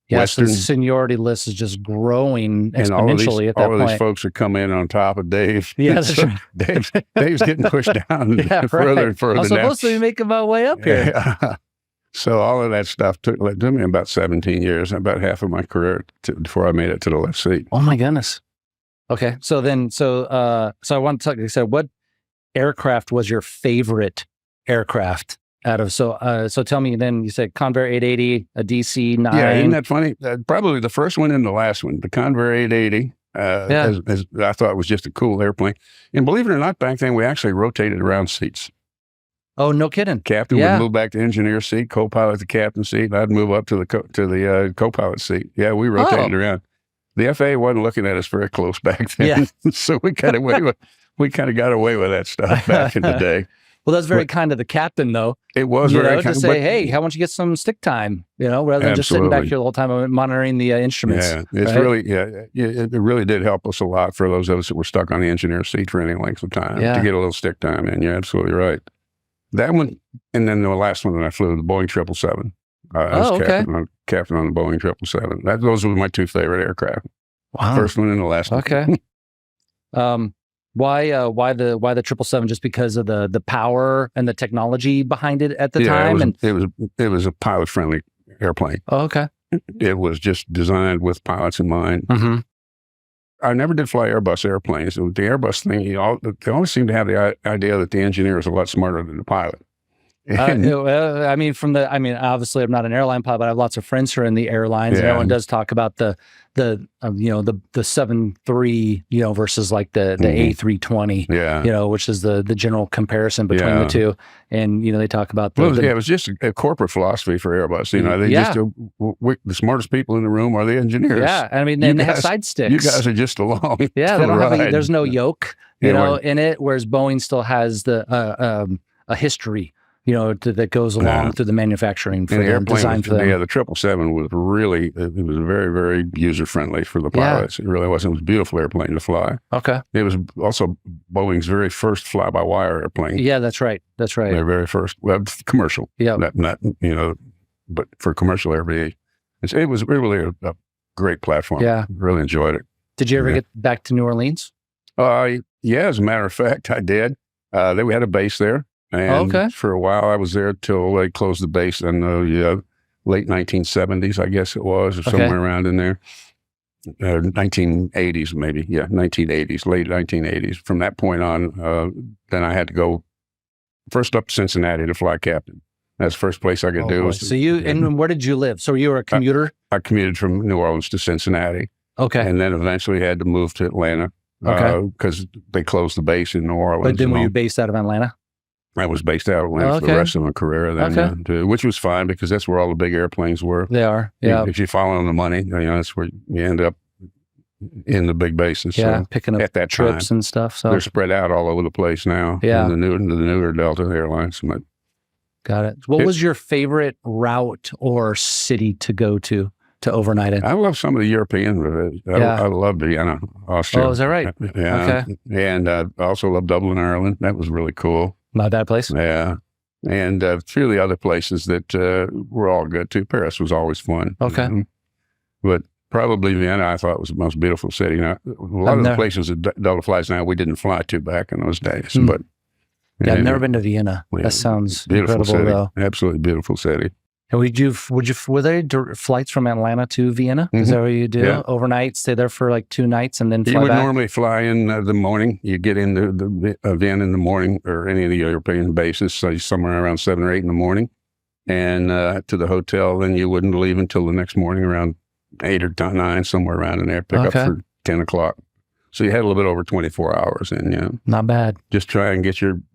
Yes, the seniority list is just growing exponentially at that point. All of these folks are coming in on top of Dave. Yeah, that's right. Dave's getting pushed down further and further. I'm supposed to be making my way up here. Yeah. So all of that stuff took me about 17 years, about half of my career before I made it to the left seat. Oh my goodness. Okay. So I want to talk, you said, what aircraft was your favorite aircraft out of, so tell me then, you said Convair 880, a DC-9. Yeah, isn't that funny? Probably the first one and the last one, the Convair 880. As I thought was just a cool airplane. And believe it or not, back then we actually rotated around seats. Oh, no kidding. Captain would move back to engineer seat, co-pilot the captain seat, and I'd move up to the co-pilot seat. Yeah, we rotated around. The FAA wasn't looking at us very close back then, so we kind of got away with that stuff back in the day. Well, that's very kind of the captain, though. It was very kind to say, hey, how about you get some stick time? Rather than just sitting back here the whole time monitoring the instruments. Yeah, it's right? It really did help us a lot for those of us that were stuck on the engineer seat for any length of time to get a little stick time in. You're absolutely right. That one, and then the last one that I flew, the Boeing 777. I was captain on the Boeing 777. Those were my two favorite aircraft. Wow. First one and the last one. Okay. Why the 777? Just because of the power and the technology behind it at the time? It was a pilot friendly airplane. Oh, okay. It was just designed with pilots in mind. Mm-hmm. I never did fly Airbus airplanes. The Airbus thing, they always seem to have the idea that the engineer is a lot smarter than the pilot. Obviously I'm not an airline pilot, but I have lots of friends who are in the airlines, and everyone does talk about the 737, versus like the A320, which is the general comparison between the two. And, they talk about it was just a corporate philosophy for Airbus. The smartest people in the room are the engineers. Yeah. I mean, and they have side sticks. You guys are just along. Yeah. They don't have there's no yoke, in it, whereas Boeing still has a history, that goes along through the manufacturing for the design for them. Yeah, the 777 was really, it was very, very user-friendly for the pilots. It really was. It was a beautiful airplane to fly. Okay. It was also Boeing's very first fly-by-wire airplane. Yeah, that's right. That's right. Their very first, commercial. Yeah. Not but for commercial aviation. It was really a great platform. Yeah. Really enjoyed it. Did you ever get back to New Orleans? Yeah, as a matter of fact, I did. We had a base there. And for a while, I was there till they closed the base in the late 1970s, I guess it was, or somewhere around in there. 1980s, maybe. Yeah, 1980s, late 1980s. From that point on, then I had to go first up to Cincinnati to fly captain. That's the first place I could do. So and where did you live? So you were a commuter? I commuted from New Orleans to Cincinnati. Okay. And then eventually had to move to Atlanta because they closed the base in New Orleans. But then were you based out of Atlanta? I was based out of Atlanta for the rest of my career then, which was fine because that's where all the big airplanes were. They are, yeah. If you follow the money, that's where you end up in the big bases. Yeah, so picking up at that trips time, and stuff. So they're spread out all over the place now. Yeah, the newer Delta Airlines. Got it. What was your favorite route or city to go to overnight in? I love some of the European. I love Vienna, Austria. Oh, is that right? Yeah. Okay. And I also love Dublin, Ireland. That was really cool. Not a bad place. Yeah. And a few of the other places that were all good too. Paris was always fun. Okay. But probably Vienna, I thought was the most beautiful city. Now, a lot of the places that Delta flies now, we didn't fly to back in those days. But I've never been to Vienna. That sounds incredible, city. Though. Absolutely beautiful city. And were there flights from Atlanta to Vienna? Is that what you do? Yeah. Overnight, stay there for like 2 nights and then fly back? You would normally fly in the morning. You get into the Vienna in the morning or any of the European bases, so somewhere around 7 or 8 in the morning, and to the hotel. Then you wouldn't leave until the next morning around 8 or 9, somewhere around in there, pick up for 10 o'clock. So you had a little bit over 24 hours in, Not bad. Just try and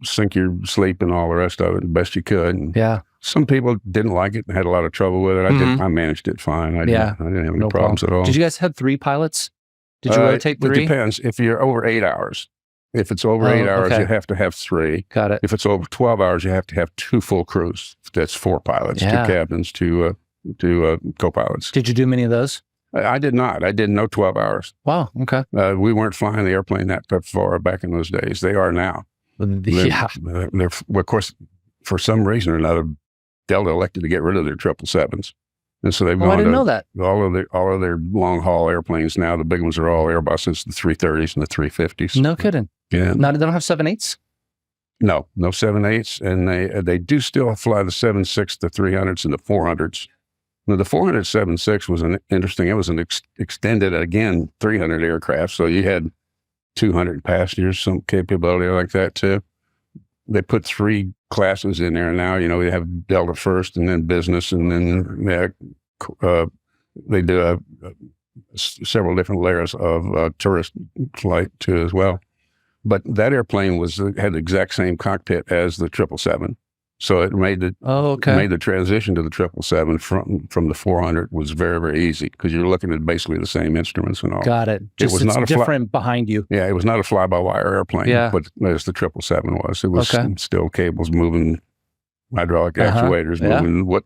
sink your sleep and all the rest of it the best you could. And some people didn't like it and had a lot of trouble with it. I managed it fine. I didn't have any problems at all. Did you guys have 3 pilots? Did you rotate 3? It depends. If you're over 8 hours. If it's over 8 hours, you have to have 3. Got it. If it's over 12 hours, you have to have 2 full crews. That's 4 pilots, 2 captains, 2 co-pilots. Did you do many of those? I did not. I did no 12 hours. Wow. Okay. We weren't flying the airplane that far back in those days. They are now. They're, of course, for some reason or another, Delta elected to get rid of their 777s. And so they've gone I didn't know that. All of their long haul airplanes now, the big ones are all Airbuses, the 330s and the 350s. No kidding. Yeah. They don't have 787s? No 787s. And they do still fly the 76, the 300s, and the 400s. Now, the 476 was interesting. It was an extended, again, 300 aircraft. So you had 200 passengers, some capability like that too. They put 3 classes in there. Now, we have Delta first and then business. And then they do several different layers of tourist flight too as well. But that airplane had the exact same cockpit as the 777. So it made the okay. made the transition to the 777 from the 400 was very, very easy because you're looking at basically the same instruments and all. Got it. Just it was not different behind you. Yeah, it was not a fly-by-wire airplane, but as the 777 was. It was still cables moving, hydraulic actuators moving, what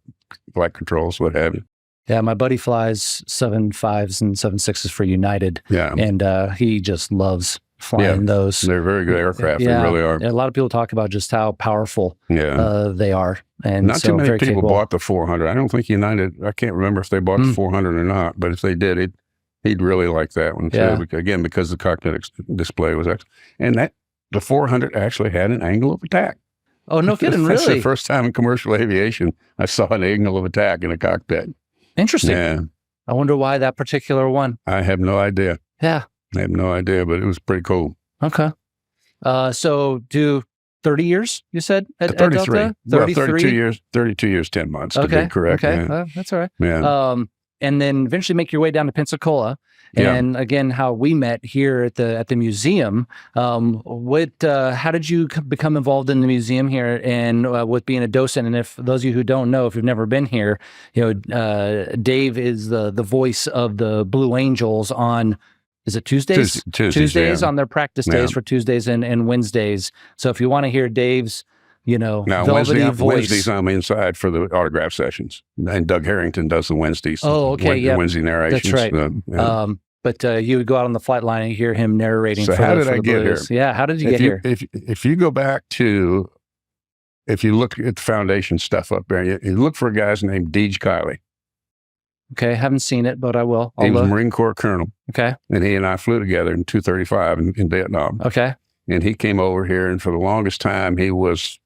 flight controls, what have you. Yeah, my buddy flies 7.5s and 7.6s for United. Yeah, and he just loves flying those. They're very good aircraft. They really are. A lot of people talk about just how powerful they are. And not too many people bought the 400. I don't think United, I can't remember if they bought the 400 or not, but if they did, he'd really like that one too. Again, because the cockpit display was excellent. And the 400 actually had an angle of attack. Oh, no kidding, That's really? the first time in commercial aviation I saw an angle of attack in a cockpit. Interesting. Yeah. I wonder why that particular one. I have no idea. Yeah. I have no idea, but it was pretty cool. Okay. So do 30 years, you said, at 33. Delta? 33? 32 years, 10 months, to be correct. Okay, Yeah. that's all right. Yeah. And then eventually make your way down to Pensacola. And again, how we met here at the museum. How did you become involved in the museum here and with being a docent? And if those of you who don't know, if you've never been here, Dave is the voice of the Blue Angels on, is it Tuesdays? Tuesdays on their practice days for Tuesdays and Wednesdays. So if you want to hear Dave's, velvety voice. Wednesdays I'm inside for the autograph sessions. And Doug Harrington does the Wednesdays. Oh, okay, yeah. Wednesday narrations. That's right. But you would go out on the flight line and hear him narrating. So how did I get here? Yeah, how did you get here? If you go back to, if you look at the foundation stuff up there, you look for a guy named Deej Kiley. Okay, haven't seen it, but I will. He was a Marine Corps colonel. Okay. And he and I flew together in 235 in Vietnam. Okay. And he came over here, and for the longest time, he was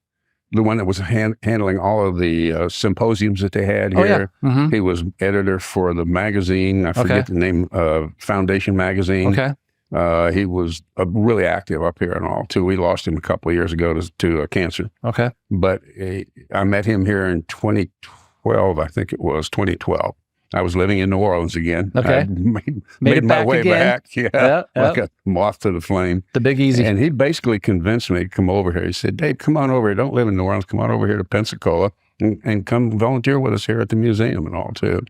the one that was handling all of the symposiums that they had here. Oh, yeah. He was editor for the magazine. I forget the name, Foundation Magazine. Okay. He was really active up here and all, too. We lost him a couple of years ago to cancer. Okay. But I met him here in 2012, I think it was, 2012. I was living in New Orleans again. Okay. I made my way back. Yeah. Like a moth to the flame. The Big Easy. And he basically convinced me to come over here. He said, Dave, come on over here. Don't live in New Orleans. Come on over here to Pensacola and come volunteer with us here at the museum and all, too.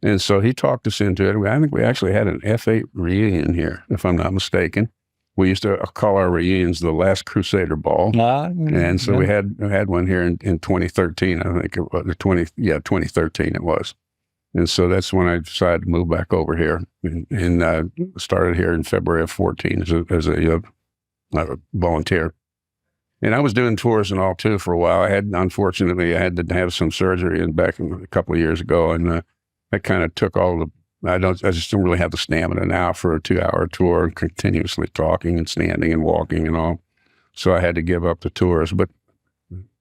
And so he talked us into it. I think we actually had an F-8 reunion here, if I'm not mistaken. We used to call our reunions the Last Crusader Ball. And so we had one here in 2013, I think it was. 2013 it was. And so that's when I decided to move back over here and started here in February of 14 as a volunteer. And I was doing tours and all, too, for a while. Unfortunately, I had to have some surgery back a couple of years ago. And that kind of took I just don't really have the stamina now for a 2-hour tour, continuously talking and standing and walking and all. So I had to give up the tours, but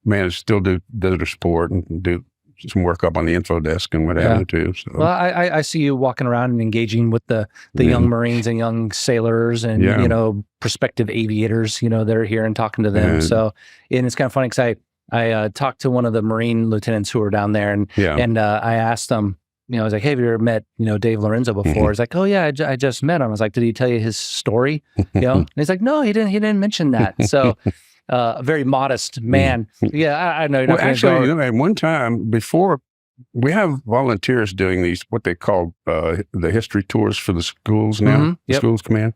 managed to still do visitor support and do some work up on the info desk and what have you too. So. Well, I see you walking around and engaging with the young Marines and young sailors and, prospective aviators, that are here and talking to them. So, and it's kind of funny because I talked to one of the Marine lieutenants who were down there and I asked them, I was like, hey, have you ever met, Dave Lorenzo before? He's like, oh yeah, I just met him. I was like, did he tell you his story? And he's like, no, he didn't mention that. So, a very modest man. Yeah, I know. You're not actually, at one time before, we have volunteers doing these, what they call the history tours for the schools now, schools command.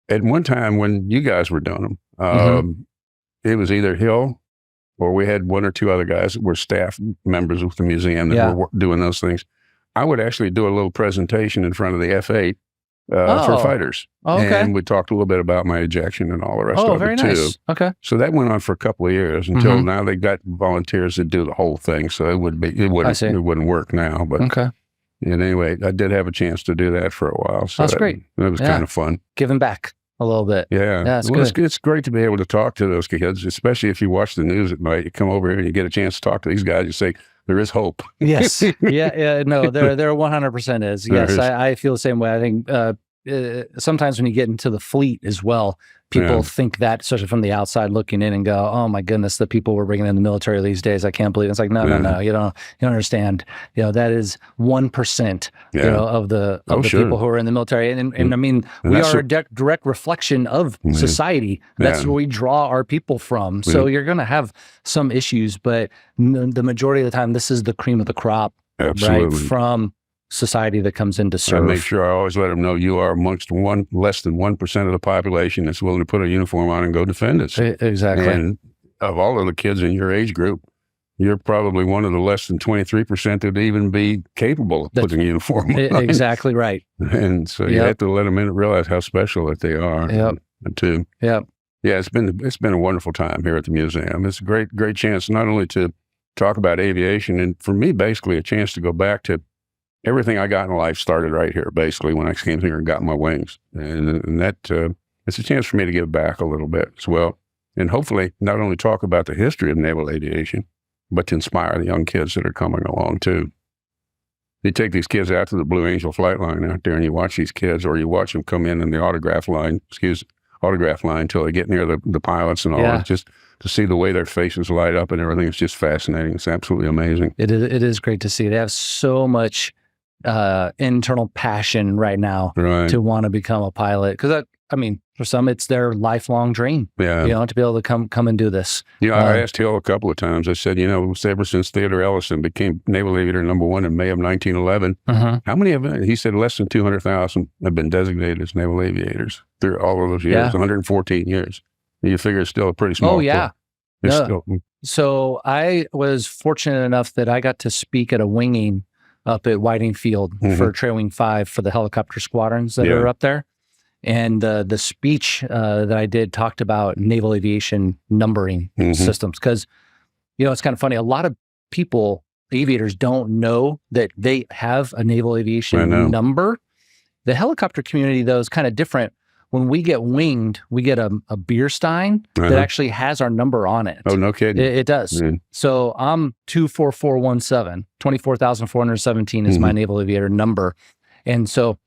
At one time when you guys were doing them, it was either Hill or we had one or two other guys that were staff members with the museum that were doing those things. I would actually do a little presentation in front of the F-8 for fighters. And we talked a little bit about my ejection and all the rest of it, very too. Nice. Okay. So that went on for a couple of years until now they got volunteers that do the whole thing. So it wouldn't work now. But and anyway, I did have a chance to do that for a while. So that's great. It was kind of fun. Giving back a little bit. Yeah. That's good. It's great to be able to talk to those kids, especially if you watch the news at night. You come over here and you get a chance to talk to these guys. You say, there is hope. Yes. No, there 100% is. Yes, I feel the same way. I think sometimes when you get into the fleet as well, people think that, especially from the outside looking in, and go, "Oh my goodness, the people we're bringing in the military these days, I can't believe it." It's like, no, you don't understand. That is 1%, of the people who are in the military, and I mean, we are a direct reflection of society. That's where we draw our people from. So you're going to have some issues, but the majority of the time, this is the cream of the crop, right? From society that comes in to serve. I make sure I always let them know you are amongst less than 1% of the population that's willing to put a uniform on and go defend us. Exactly. And of all of the kids in your age group, you're probably one of the less than 23% that would even be capable of putting a uniform on. Exactly right. And so you have to let them in and realize how special that they are too. Yeah. Yeah, it's been a wonderful time here at the museum. It's a great chance not only to talk about aviation, and for me, basically a chance to go back to everything I got in life started right here, basically, when I came here and got my wings. And that it's a chance for me to give back a little bit as well. And hopefully not only talk about the history of naval aviation, but to inspire the young kids that are coming along too. You take these kids out to the Blue Angel flight line out there and you watch these kids, or you watch them come in the autograph line until they get near the pilots and all. Just to see the way their faces light up and everything is just fascinating. It's absolutely amazing. It is great to see. They have so much internal passion right now to want to become a pilot. Because I mean, for some, it's their lifelong dream. To be able to come and do this. I asked Hill a couple of times. I said, ever since Theodore Ellison became Naval Aviator #1 in May of 1911, how many of it? He said less than 200,000 have been designated as naval aviators through all of those years, 114 years. You figure it's still a pretty small. So I was fortunate enough that I got to speak at a winging up at Whiting Field for Trail Wing 5 for the helicopter squadrons that are up there. And the speech that I did talked about naval aviation numbering systems. Because, it's kind of funny. A lot of people, aviators, don't know that they have a naval aviation number. The helicopter community, though, is kind of different. When we get winged, we get a beer stein that actually has our number on it. Oh, no kidding. It does. So I'm 24417. 24,417 is my naval aviator number. And so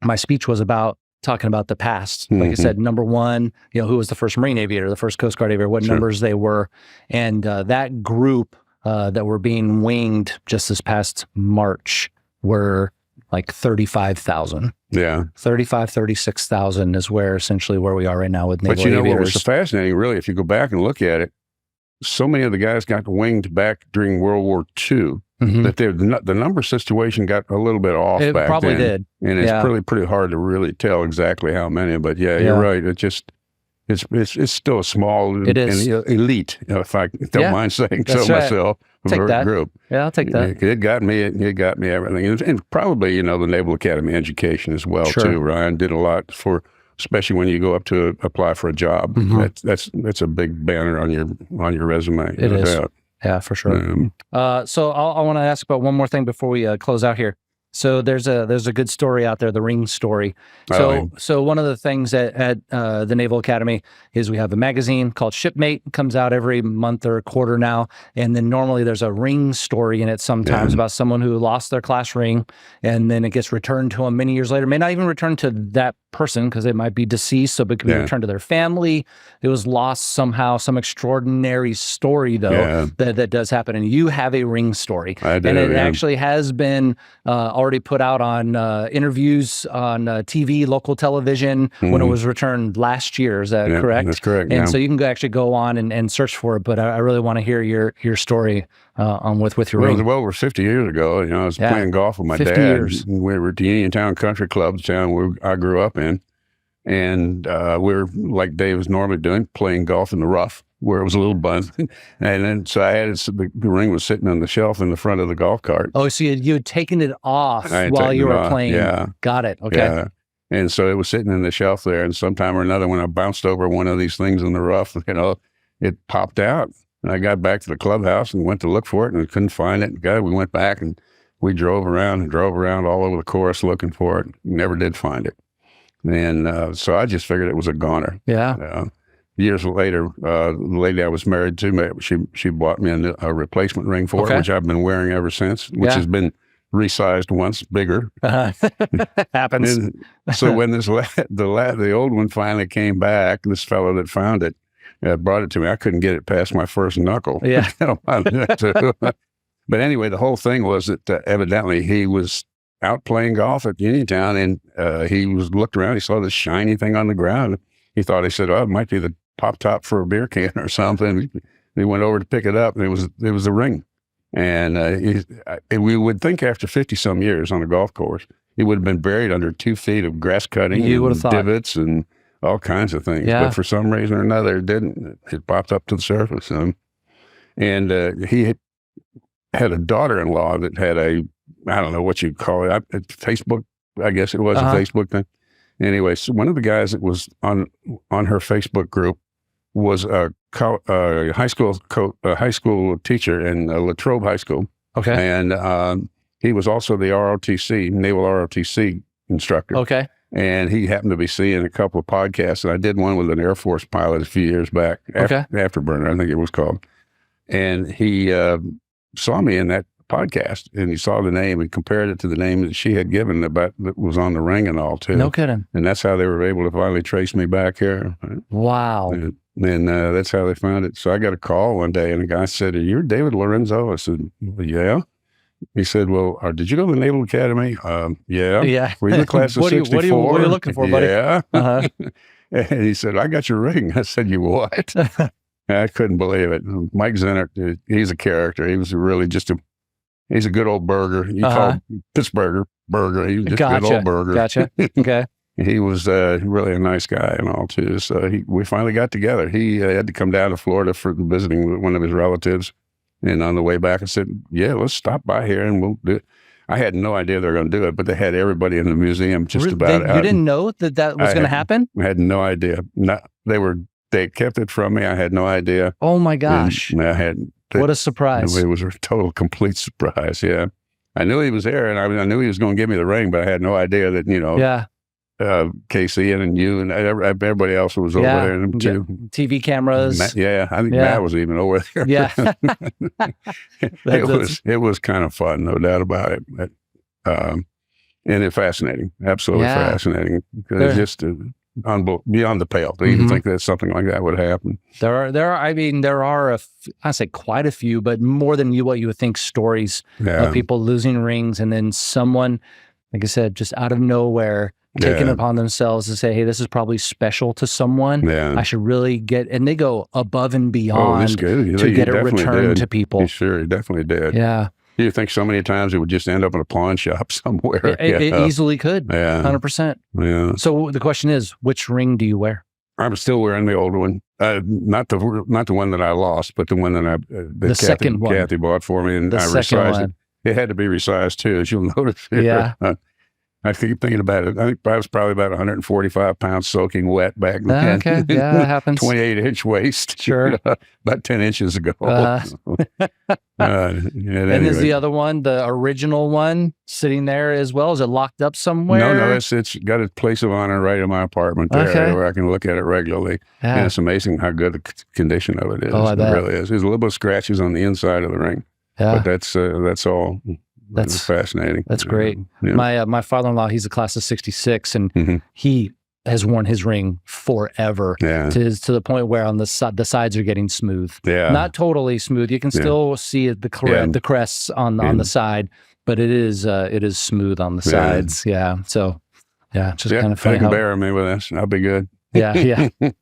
my speech was about talking about the past. Like I said, #1, who was the first Marine aviator, the first Coast Guard aviator, what numbers they were. And that group that were being winged just this past March were like 35,000. 36,000 is essentially where we are right now with naval aviators. What was so fascinating, really, if you go back and look at it, so many of the guys got winged back during World War II that the number situation got a little bit off back then. It probably did. And it's pretty hard to really tell exactly how many, but you're right. It's still a small and elite, if I don't mind saying so myself, group. Yeah, I'll take that. It got me everything. And probably, the Naval Academy education as well, too. Ryan did a lot especially when you go up to apply for a job. That's a big banner on your resume. It is. Yeah, for sure. So I want to ask about one more thing before we close out here. So there's a good story out there, the ring story. So one of the things at the Naval Academy is we have a magazine called Shipmate. It comes out every month or quarter now. And then normally there's a ring story in it sometimes about someone who lost their class ring, and then it gets returned to them many years later. It may not even return to that person because it might be deceased, so it could be returned to their family. It was lost somehow, some extraordinary story though that does happen. And you have a ring story. I do, and it actually has been already put out on interviews on TV, local television when it was returned last year. Is that correct? That's correct. And so you can actually go on and search for it. But I really want to hear your story with your ring. It was well over 50 years ago. I was playing golf with my dad. 50 years. We were at the Uniontown Country Club, the town where I grew up in. And we were, like Dave was normally doing, playing golf in the rough, where it was a little bumpy. And then, so I had the ring was sitting on the shelf in the front of the golf cart. Oh, so you had taken it off while you were playing. Yeah. Got it. Okay. Yeah. And so it was sitting in the shelf there. And sometime or another, when I bounced over one of these things in the rough, it popped out. And I got back to the clubhouse and went to look for it and couldn't find it. We went back and we drove around all over the course looking for it. Never did find it. And so I just figured it was a goner. Yeah. Years later, the lady I was married to, she bought me a replacement ring for it, which I've been wearing ever since, which has been resized once, bigger. Happens. And so when the old one finally came back, this fellow that found it brought it to me. I couldn't get it past my first knuckle. Yeah. But anyway, the whole thing was that evidently he was out playing golf at Uniontown, and he looked around. He saw this shiny thing on the ground. He said, "Oh, it might be the pop top for a beer can or something." He went over to pick it up, and it was a ring. And we would think after 50 some years on a golf course, it would have been buried under 2 feet of grass cutting, you would have thought divots and all kinds of things. Yeah. But for some reason or another, it didn't. It popped up to the surface. And he had a daughter-in-law that had I don't know what you'd call it, Facebook, I guess it was a Facebook thing. Anyway, so one of the guys that was on her Facebook group was a high school teacher in Latrobe High School. Okay. And he was also the ROTC, Naval ROTC instructor. Okay. And he happened to be seeing a couple of podcasts, and I did one with an Air Force pilot a few years back, Afterburner, I think it was called. And he saw me in that podcast, and he saw the name and compared it to the name that she had given that was on the ring and all, too. No kidding. And that's how they were able to finally trace me back here. Wow. And that's how they found it. So I got a call one day, and the guy said, "Are you David Lorenzo?" I said, "Yeah." He said, "Well, did you go to the Naval Academy?" Yeah. Yeah. Were you in the class of 64? What are you looking for, buddy? Yeah. And he said, "I got your ring." I said, "You what?" I couldn't believe it. Mike Zenner, he's a character. He was really he's a good old burger. You call him Pittsburgher burger. He was just a good old burger. Gotcha. Okay. He was really a nice guy and all, too. So we finally got together. He had to come down to Florida for visiting one of his relatives. And on the way back, I said, "Yeah, let's stop by here and we'll do it." I had no idea they were going to do it, but they had everybody in the museum just about out. You didn't know that was going to happen? I had no idea. They kept it from me. I had no idea. Oh, my gosh. What a surprise. It was a total, complete surprise, yeah. I knew he was there, and I knew he was going to give me the ring, but I had no idea that, Casey and you and everybody else was over there too. TV cameras. I think Matt was even over there. Yeah. It was kind of fun, no doubt about it. But, and it's fascinating, absolutely fascinating. Because it's just beyond the pale to even think that something like that would happen. There are I say quite a few, but more than what you would think, stories of people losing rings, and then someone, like I said, just out of nowhere, taking it upon themselves to say, "Hey, this is probably special to someone. I should really get," and they go above and beyond to get it returned to people. Sure, he definitely did. Yeah. You think so many times it would just end up in a pawn shop somewhere. It easily could. Yeah. 100%. Yeah. So the question is, which ring do you wear? I'm still wearing the old one. Not the one that I lost, but the one that second one Kathy bought for me, and I resized it. It had to be resized too, as you'll notice. Yeah. I keep thinking about it. I think I was probably about 145 pounds soaking wet back then. Okay, yeah, that happens. 28-inch waist. Sure. About 10 inches ago. And is the other one, the original one, sitting there as well? Is it locked up somewhere? No, it's got a place of honor right in my apartment there where I can look at it regularly. Yeah. And it's amazing how good the condition of it is. Oh, I bet. It really is. There's a little bit of scratches on the inside of the ring. Yeah. But that's all. That's fascinating. That's great. Yeah. My father-in-law, he's a class of 66, and he has worn his ring forever to the point where on the sides are getting smooth. Yeah. Not totally smooth. You can still see the crests on the side, but it is smooth on the sides. Yeah. So, just kind of funny. I can bear me with this. I'll be good. Yeah. Well,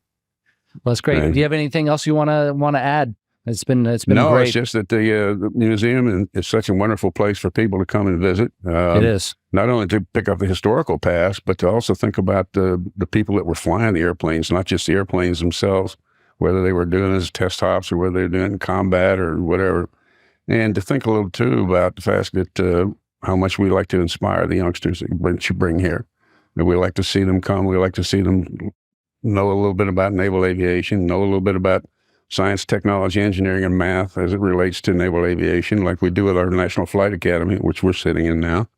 that's great. Do you have anything else you want to add? It's been great. It's just that the museum is such a wonderful place for people to come and visit. It is. Not only to pick up the historical past, but to also think about the people that were flying the airplanes, not just the airplanes themselves, whether they were doing as test hops or whether they were doing combat or whatever. And to think a little, too, about the fact that how much we like to inspire the youngsters that you bring here. That we like to see them come. We like to see them know a little bit about naval aviation, know a little bit about science, technology, engineering, and math as it relates to naval aviation, like we do with our National Flight Academy, which we're sitting in now.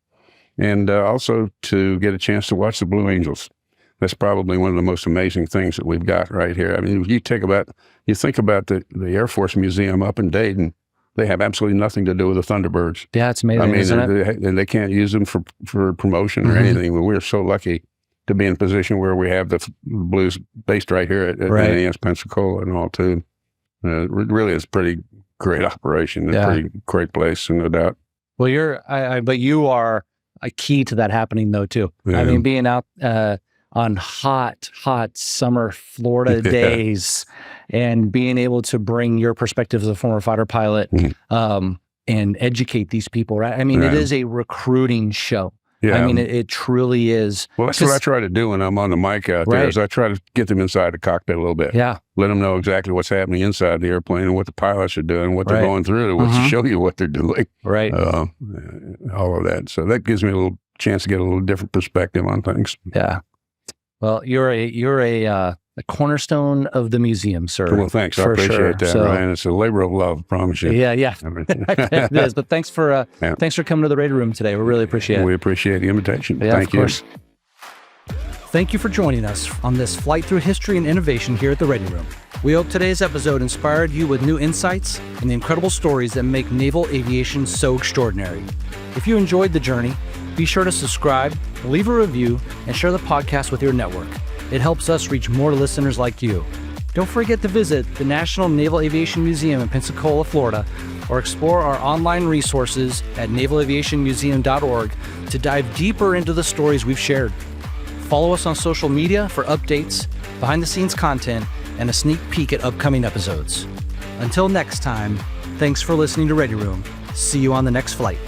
And also to get a chance to watch the Blue Angels. That's probably one of the most amazing things that we've got right here. I mean, you think about the Air Force Museum up in Dayton, they have absolutely nothing to do with the Thunderbirds. Yeah, it's amazing, I mean, isn't it? and they can't use them for promotion or anything. But we're so lucky to be in a position where we have the Blues based right here at NAS Pensacola and all too. Really, it's a pretty great operation. It's a pretty great place, no doubt. Well, but you are a key to that happening though too. Yeah. I mean, being out on hot summer Florida days and being able to bring your perspective as a former fighter pilot and educate these people, right? I mean, it is a recruiting show. Yeah. I mean, it truly is. Well, that's what I try to do when I'm on the mic out there is I try to get them inside the cockpit a little bit. Yeah. Let them know exactly what's happening inside the airplane and what the pilots are doing, what they're going through, to show you what they're doing. Right. All of that. So that gives me a little chance to get a little different perspective on things. Yeah. Well, you're a cornerstone of the museum, sir. Well, thanks. I appreciate that, Ryan. It's a labor of love, I promise you. Yeah. I mean, it is. But thanks for coming to the Ready Room today. We really appreciate it. We appreciate the invitation. Yeah, Thank you. Thank you for joining us on this flight through history and innovation here at the Ready Room. We hope today's episode inspired you with new insights and the incredible stories that make naval aviation so extraordinary. If you enjoyed the journey, be sure to subscribe, leave a review, and share the podcast with your network. It helps us reach more listeners like you. Don't forget to visit the National Naval Aviation Museum in Pensacola, Florida, or explore our online resources at navalaviationmuseum.org to dive deeper into the stories we've shared. Follow us on social media for updates, behind-the-scenes content, and a sneak peek at upcoming episodes. Until next time, thanks for listening to Ready Room. See you on the next flight.